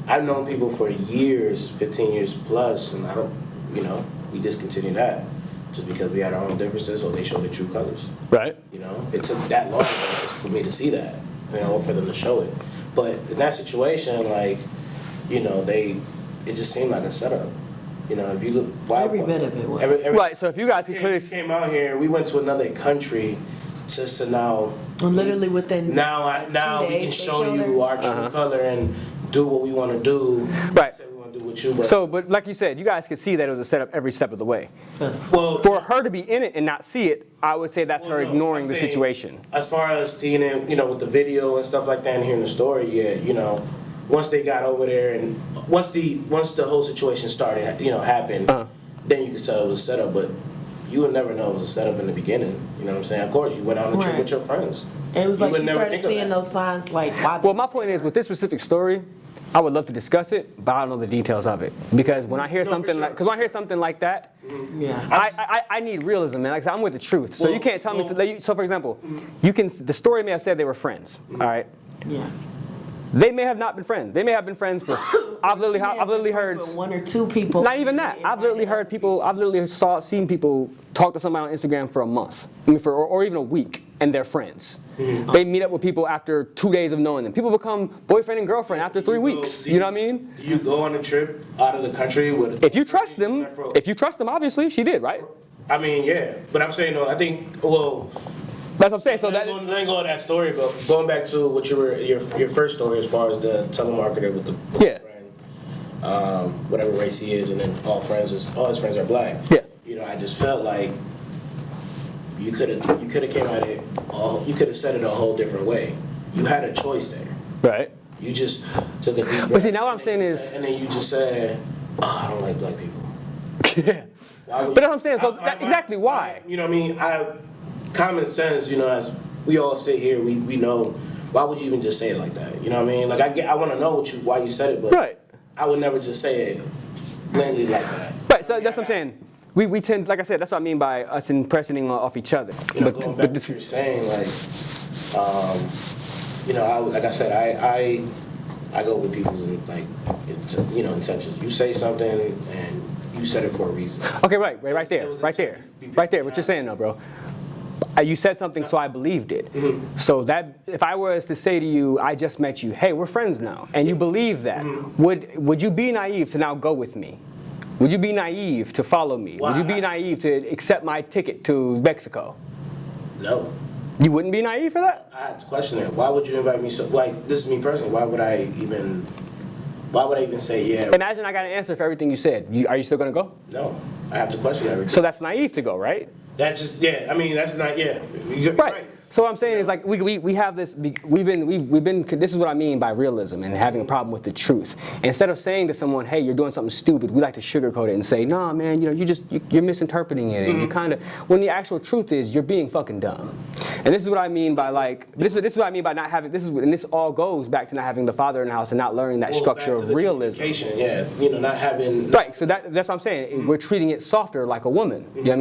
I've known people for years, 15 years plus, and I don't, you know, we discontinued that just because we had our own differences or they showed their true colors. Right. You know, it took that long just for me to see that, you know, for them to show it. But in that situation, like, you know, it just seemed like a setup. You know, if you look, Every bit of it was. Right, so if you guys could clearly... came out here, we went to another country just to now. Literally within Now 2 we can days, show they killed you her. our true color and do what we want to do. Right. Say we want to do with you, but But like you said, you guys could see that it was a setup every step of the way. well, For her to be in it and not see it, I would say that's well, her no, ignoring I'm the saying, situation. As far as seeing it, you know, with the video and stuff like that and hearing the story, yeah, you know, once they got over there and once the whole situation started, you know, happened, then you could tell it was a setup. But you would never know it was a setup in the beginning. You know what I'm saying? Of course, you went on a trip Right. with your friends. It was You like would she never started think of seeing that. those signs like, why? Well, my point is, with this specific story, I would love to discuss it, but I don't know the details of it. Because when I hear No, for something sure. like, because when I hear something like that, Yeah. I need realism, man. Like I said, I'm with the truth. So Well, you can't tell me. well- So for example, the story may have said they were friends. All right. Yeah. They may have not been friends. They may have been friends for. I've literally heard. With one or two people. Not even that. I've literally heard people. I've literally seen people talk to somebody on Instagram for a month, or even a week, and they're friends. They meet up with people after 2 days of knowing them. People become boyfriend and girlfriend after 3 weeks. You know what I mean? Do you go on a trip out of the country with? If you trust them, obviously she did, right? I mean, yeah, but I'm saying, no, I think, well, That's what I'm saying. So that. let me go to that story, but going back to what your first story as far as the telemarketer with the Yeah. friend, whatever race he is, and then all his friends are black. Yeah. You know, I just felt like you could have came at it, you could have said it a whole different way. You had a choice there. Right. You just took a deep breath. But see, now what I'm saying is. and then you just said, "Oh, I don't like black people." Yeah. Why would But that's what I'm saying. So exactly my- why? You know what I mean? Common sense, you know, as we all sit here, we know, why would you even just say it like that? You know what I mean? Like, I want to know why you said it, but Right. I would never just say it blatantly like that. Right. So that's what I'm saying. We tend, like I said, that's what I mean by us impressioning off each other. You know, going back to what you're saying, like, you know, like I said, I go with people's, like, you know, intentions. You say something and you said it for a reason. Okay, right there. It was Right there. What you're saying, though, bro. You said something, so I believed it. So that if I was to say to you, I just met you, hey, we're friends now, and you believe that, would you be naive to now go with me? Would you be naive to follow me? Would you be naive to accept my ticket to Mexico? No. You wouldn't be naive for that? I had to question it. Why would you invite me? So, like, this is me personally. Why would I even say yeah? Imagine I got an answer for everything you said. Are you still gonna go? No, I have to question everything. So that's naive to go, right? That's just, yeah. I mean, that's not, yeah. You're Right. So what I'm saying is like we have this. We've been. This is what I mean by realism and having a problem with the truth. Instead of saying to someone, "Hey, you're doing something stupid," we like to sugarcoat it and say, "Nah, man, you know, you're misinterpreting it, and you kind of." When the actual truth is, you're being fucking dumb. And this is what I mean by like. This is what I mean by not having. And this all goes back to not having the father in the house and not learning that structure of realism. Yeah, you know, not having. Right. So that's what I'm saying. We're treating it softer like a woman. You know what I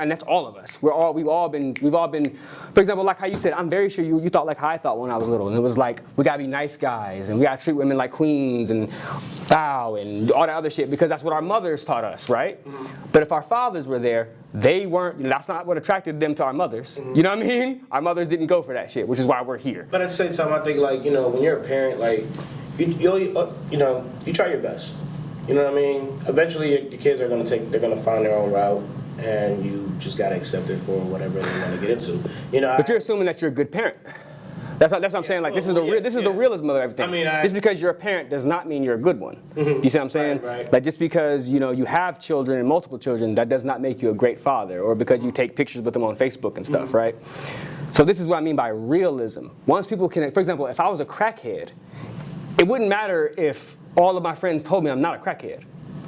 mean? That's all of us. We've all been. For example, like how you said, I'm very sure you thought like how I thought when I was little, and it was like we gotta be nice guys and we gotta treat women like queens and bow and all that other shit because that's what our mothers taught us, right? But if our fathers were there, they weren't. You know, that's not what attracted them to our mothers. You know what I mean? Our mothers didn't go for that shit, which is why we're here. But at the same time, I think like, you know, when you're a parent, like you try your best. You know what I mean? Eventually, your kids they're gonna find their own route. And you just gotta accept it for whatever they want to get into. You know. But you're assuming that you're a good parent. That's what I'm saying. Like, this is the realism of everything. I mean, just because you're a parent does not mean you're a good one. You see what I'm saying? Right. Like, just because you have children and multiple children, that does not make you a great father, or because you take pictures with them on Facebook and stuff, right? So this is what I mean by realism. Once people can, for example, if I was a crackhead, it wouldn't matter if all of my friends told me I'm not a crackhead.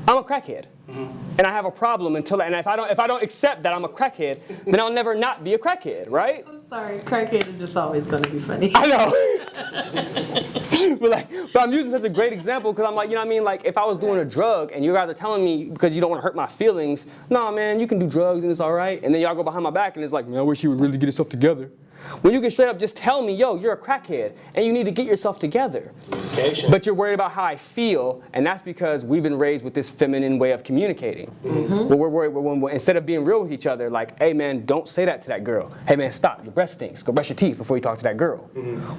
I'm a crackhead. And I have a problem and if I don't accept that I'm a crackhead, then I'll never not be a crackhead, right? I'm sorry, crackhead is just always going to be funny. I know. but I'm using such a great example because I'm like, you know what I mean? Like, if I was doing a drug and you guys are telling me because you don't want to hurt my feelings, nah, man, you can do drugs and it's all right. And then y'all go behind my back and it's like, man, I wish you would really get yourself together. When you can straight up just tell me, yo, you're a crackhead and you need to get yourself together. But you're worried about how I feel, and that's because we've been raised with this feminine way of communicating. But we're worried, instead of being real with each other, like, hey man, don't say that to that girl. Hey man, stop, your breath stinks. Go brush your teeth before you talk to that girl.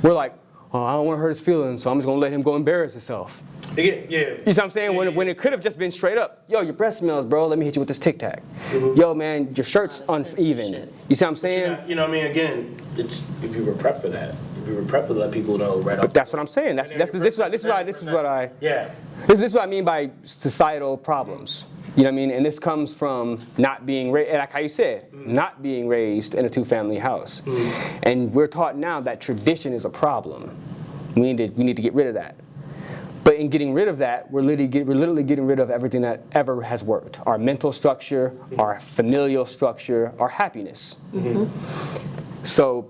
We're like, oh, I don't want to hurt his feelings, so I'm just going to let him go embarrass himself. Yeah. You see what I'm saying? When it could have just been straight up, yo, your breath smells, bro. Let me hit you with this Tic Tac. Yo, man, your shirt's uneven. You see what I'm saying? You know what I mean? Again, it's if you were prepped for that. If you were prepped to let people know right off. But that's what I'm saying. This is what I mean by societal problems. You know what I mean? And this comes from not being raised, like how you said, not being raised in a two-family house. And we're taught now that tradition is a problem. We need to get rid of that. But in getting rid of that, we're literally getting rid of everything that ever has worked. Our mental structure, our familial structure, our happiness. So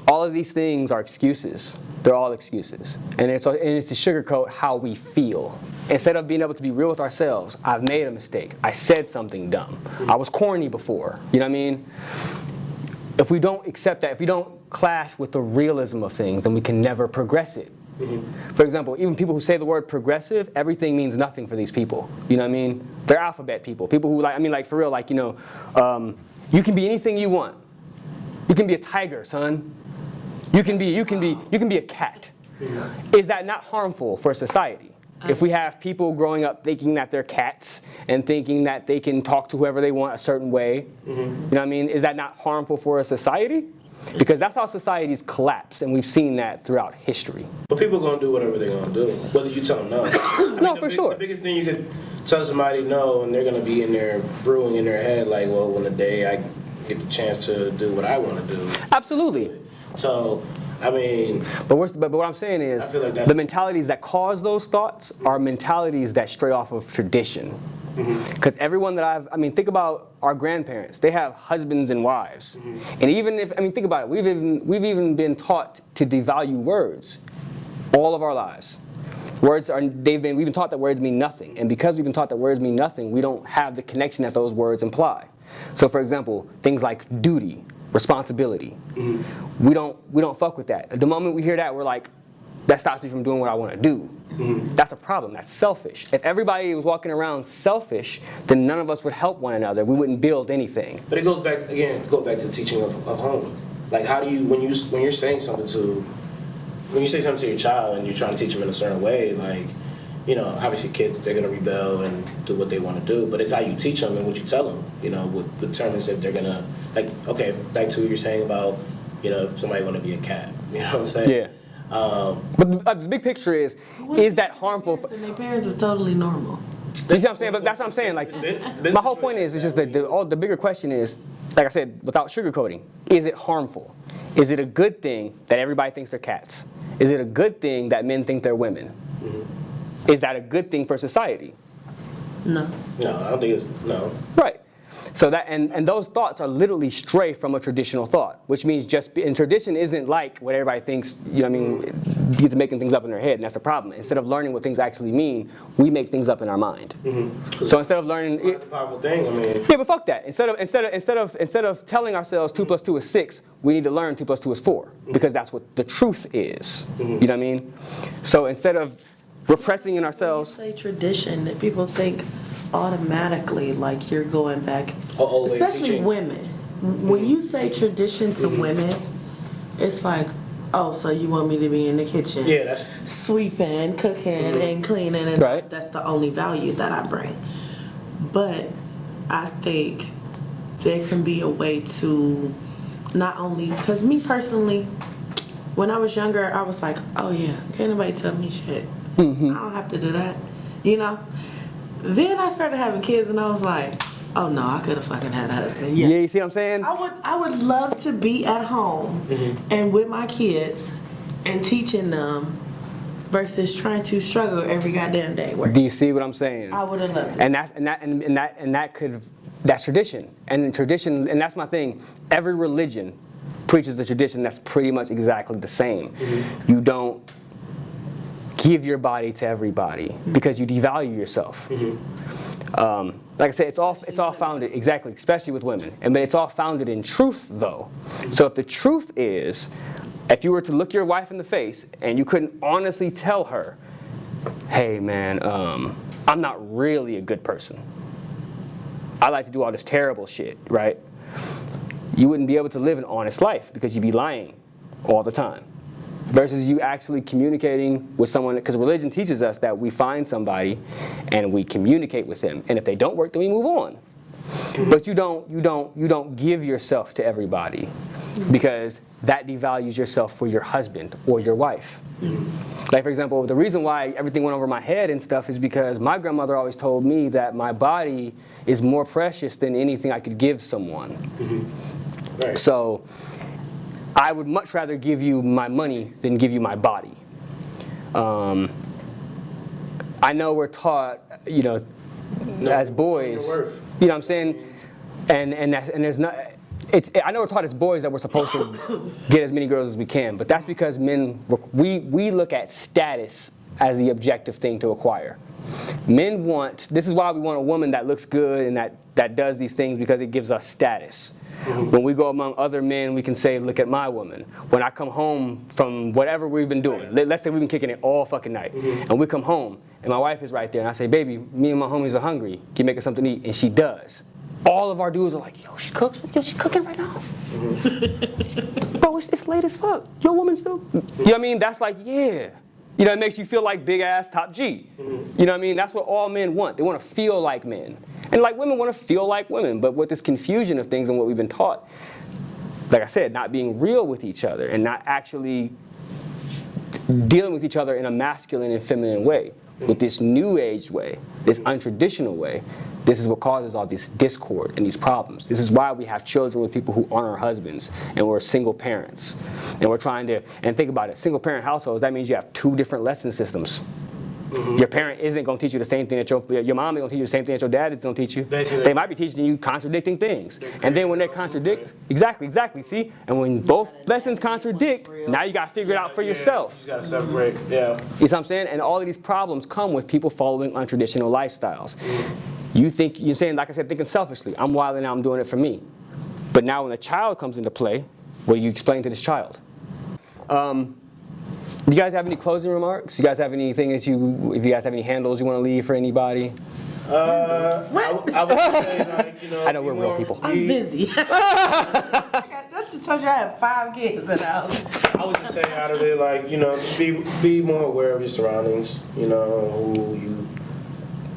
all of these things are excuses. They're all excuses. And it's to sugarcoat how we feel. Instead of being able to be real with ourselves, I've made a mistake. I said something dumb. I was corny before. You know what I mean? If we don't accept that, if we don't clash with the realism of things, then we can never progress it. For example, even people who say the word progressive, everything means nothing for these people. You know what I mean? They're alphabet people. People who like for real, like, you can be anything you want. You can be a tiger, son. You can be a cat. Is that not harmful for society? If we have people growing up thinking that they're cats and thinking that they can talk to whoever they want a certain way, you know what I mean? Is that not harmful for a society? Because that's how societies collapse, and we've seen that throughout history. But people are going to do whatever they're going to do, whether you tell them no. No, for sure. The biggest thing you could tell somebody no, and they're going to be in there brewing in their head like, well, when the day I get the chance to do what I want to do. Absolutely. So, I mean... But what I'm saying is, the mentalities that cause those thoughts are mentalities that stray off of tradition. Because everyone that think about our grandparents. They have husbands and wives. And even think about it. We've even been taught to devalue words all of our lives. We've been taught that words mean nothing. And because we've been taught that words mean nothing, we don't have the connection that those words imply. So for example, things like duty, responsibility. We don't fuck with that. The moment we hear that, we're like, that stops me from doing what I want to do. That's a problem. That's selfish. If everybody was walking around selfish, then none of us would help one another. We wouldn't build anything. But it goes back to the teaching of home. Like, how do you when you're saying something to your child and you're trying to teach them in a certain way, like, obviously kids, they're gonna rebel and do what they want to do. But it's how you teach them and what you tell them. What determines if they're gonna, like, okay, back to what you're saying about, if somebody want to be a cat. You know what I'm saying? Yeah. But the big picture is that harmful? And their parents is totally normal. You see what I'm saying? But that's what I'm saying. Like, my whole point is just that the bigger question is, like I said, without sugarcoating, is it harmful? Is it a good thing that everybody thinks they're cats? Is it a good thing that men think they're women? Is that a good thing for society? No. No, I don't think it's no. Right. So that and those thoughts are literally stray from a traditional thought, which means and tradition isn't like what everybody thinks. People making things up in their head, and that's the problem. Instead of learning what things actually mean, we make things up in our mind. So instead of learning, that's a powerful thing. Yeah, but fuck that. Instead of telling ourselves 2 + 2 is 6, we need to learn 2 + 2 is 4 because that's what the truth is. You know what I mean? So instead of repressing in ourselves, When you say tradition, that people think automatically like you're going back, especially women. When you say tradition to women, it's like, oh, so you want me to be in the kitchen, that's sweeping, cooking, and cleaning, and right. That's the only value that I bring. But I think there can be a way to not only, because me personally, when I was younger, I was like, oh yeah, can't nobody tell me shit. I don't have to do that, you know? Then I started having kids and I was like, oh no, I could have fucking had a husband. Yeah, you see what I'm saying? I would love to be at home and with my kids and teaching them versus trying to struggle every goddamn day. Do you see what I'm saying? I would have loved it. That's tradition. And tradition, and that's my thing. Every religion preaches a tradition that's pretty much exactly the same. You don't give your body to everybody because you devalue yourself. Like I said, it's all founded, exactly, especially with women. But it's all founded in truth, though. So if the truth is, if you were to look your wife in the face and you couldn't honestly tell her, hey man, I'm not really a good person. I like to do all this terrible shit, right? You wouldn't be able to live an honest life because you'd be lying all the time. Versus you actually communicating with someone, because religion teaches us that we find somebody and we communicate with them, and if they don't work, then we move on. But you don't give yourself to everybody because that devalues yourself for your husband or your wife. Like for example, the reason why everything went over my head and stuff is because my grandmother always told me that my body is more precious than anything I could give someone. Right. So I would much rather give you my money than give you my body. I know we're taught, as boys, you know what I'm saying, and there's not. I know we're taught as boys that we're supposed to get as many girls as we can, but that's because men we look at status as the objective thing to acquire. Men want. This is why we want a woman that looks good and that does these things because it gives us status. When we go among other men, we can say, look at my woman. When I come home from whatever we've been doing, let's say we've been kicking it all fucking night, and we come home, and my wife is right there, and I say, baby, me and my homies are hungry. Can you make us something to eat? And she does. All of our dudes are like, yo, she cooks? Yo, she cooking right now? Bro, it's late as fuck. Your woman still? You know what I mean? That's like, yeah. It makes you feel like big ass top G. You know what I mean? That's what all men want. They want to feel like men. And like women want to feel like women, but with this confusion of things and what we've been taught, like I said, not being real with each other and not actually dealing with each other in a masculine and feminine way, with this new age way, this untraditional way, this is what causes all this discord and these problems. This is why we have children with people who aren't our husbands and we're single parents. And we're trying to, and think about it, single parent households, that means you have 2 different lesson systems. Your parent isn't going to teach you the same thing that your mom is going to teach you the same thing that your dad is going to teach you. Basically. They might be teaching you contradicting things. And then when they contradict, exactly, see? And when both lessons contradict, now you got to figure it out for yourself. You got to separate, yeah. You see what I'm saying? And all of these problems come with people following untraditional lifestyles. You're saying, like I said, thinking selfishly. I'm wilding out, I'm doing it for me. But now when a child comes into play, what do you explain to this child? Do you guys have any closing remarks? You guys have anything if you guys have any handles you want to leave for anybody? I would say, I know we're real people. I'm busy. I just told you I have 5 kids in the house. I would just say out of it, be more aware of your surroundings, who you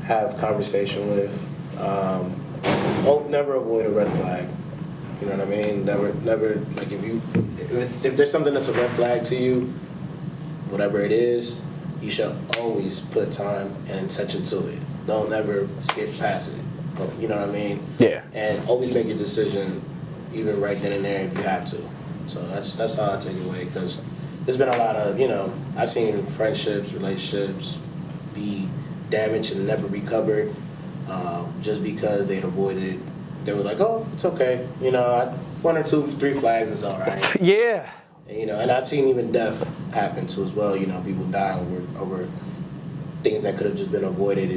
have conversation with. Never avoid a red flag. You know what I mean? Never, like if there's something that's a red flag to you, whatever it is, you should always put time and intention to it. Don't ever skip past it. You know what I mean? Yeah. And always make your decision, even right then and there if you have to. So that's how I take it away, because there's been a lot of, I've seen friendships, relationships be damaged and never recovered just because they'd avoided. They were like, oh, it's okay. 1 or 2, 3 flags is all right. Yeah. And I've seen even death happen too as well. People die over things that could have just been avoided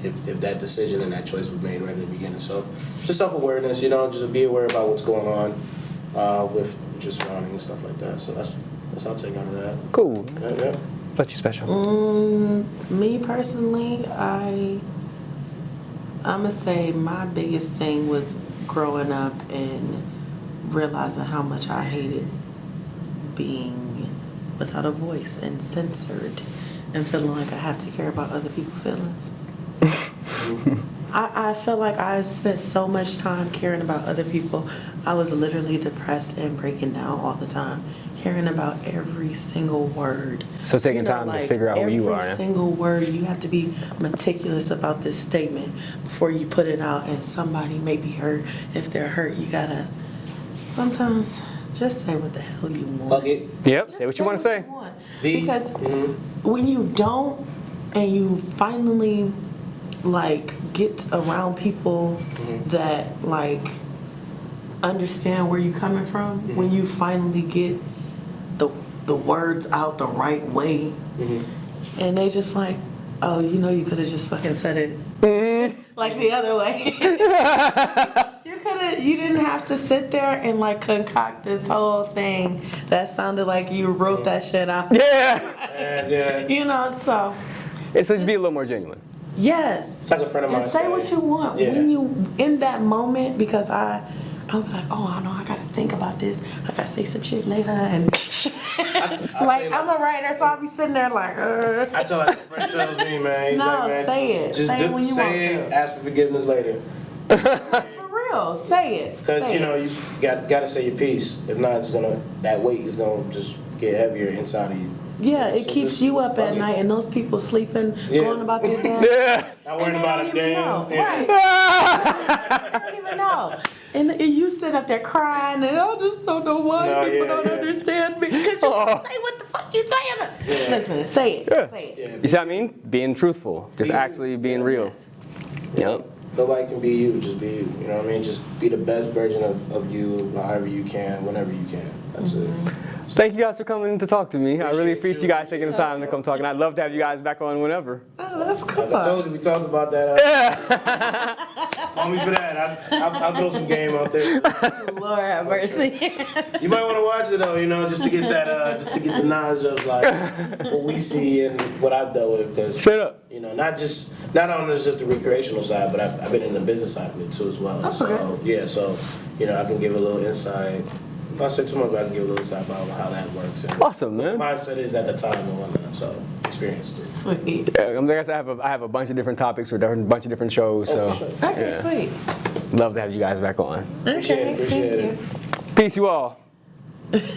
if that decision and that choice was made right in the beginning. So just self-awareness, just be aware about what's going on with your surroundings and stuff like that. So that's how I take out of that. Cool. Yeah. But you special? Me personally, I'm gonna say my biggest thing was growing up and realizing how much I hated being without a voice and censored and feeling like I have to care about other people's feelings. I feel like I spent so much time caring about other people. I was literally depressed and breaking down all the time, caring about every single word. So taking time to figure out who you are, Every yeah? single word, you have to be meticulous about this statement before you put it out, and somebody may be hurt. If they're hurt, you gotta sometimes just say what the hell you want. Fuck it. Yep, Just say what you want to say. want. Be- Because Mhm. when you don't, and you finally like get around people that like understand where you're coming from, when you finally get the words out the right way, and they just like, oh, you know, you could have just fucking said it like the other way. You didn't have to sit there and like concoct this whole thing that sounded like you wrote that shit out. Yeah. Yeah. You know, so It's just be a little more genuine. yes. It's like a friend of mine And say said. what you want Yeah. when you in that moment, because I'm like, oh, I know I gotta think about this. I gotta say some shit later, and like I'm a writer, so I'll be sitting there like, I tell like a friend tells me, man. He's No, like, man, say it. Just Say it when you say want it. to. Ask for forgiveness later. for real, say it. Because Say you know it. you got to say your piece. If not, that weight is gonna just get heavier inside of you. Yeah, it So keeps just you up fuck at it. night, and those people sleeping, Yeah. going about their day. Yeah. Not And worrying they about don't a even damn know. thing. Right. They don't even know. And you sit up there crying, and I just don't know why No, people yeah, don't yeah. understand me. Because you don't say what the fuck you saying. Yeah. Listen, say it. Yeah. Say it. Yeah, You see what I mean? Being truthful. Just Be- actually being real. Yes. Yep. Nobody can be you. Just be you. You know what I mean? Just be the best version of you, however you can, whenever you can. That's it. Thank you guys for coming to talk to me. I really Appreciate appreciate you. you guys taking the time to come talk, and I'd love to have you guys back on whenever. Oh, that's cool. Like I told you, we talked about that. Call me for that. I'll throw some game out there. Lord have mercy. You might want to watch it though, you know, just to get that, just to get the knowledge of like what we see and what I've dealt with. Because Straight up. you know, not only just the recreational side, but I've been in the business side of it too as well. So okay. yeah, so you know, I can give a little insight. Not say too much, but I can give a little insight about how that works and Awesome, what the man. mindset is at the time and whatnot. So experience too. Sweet. Yeah, like I said, I have a bunch of different topics for a bunch of different shows. Oh, So for sure. Okay, Yeah. sweet. love to have you guys back on. Appreciate Okay, it. Appreciate thank it. you. Peace, you all.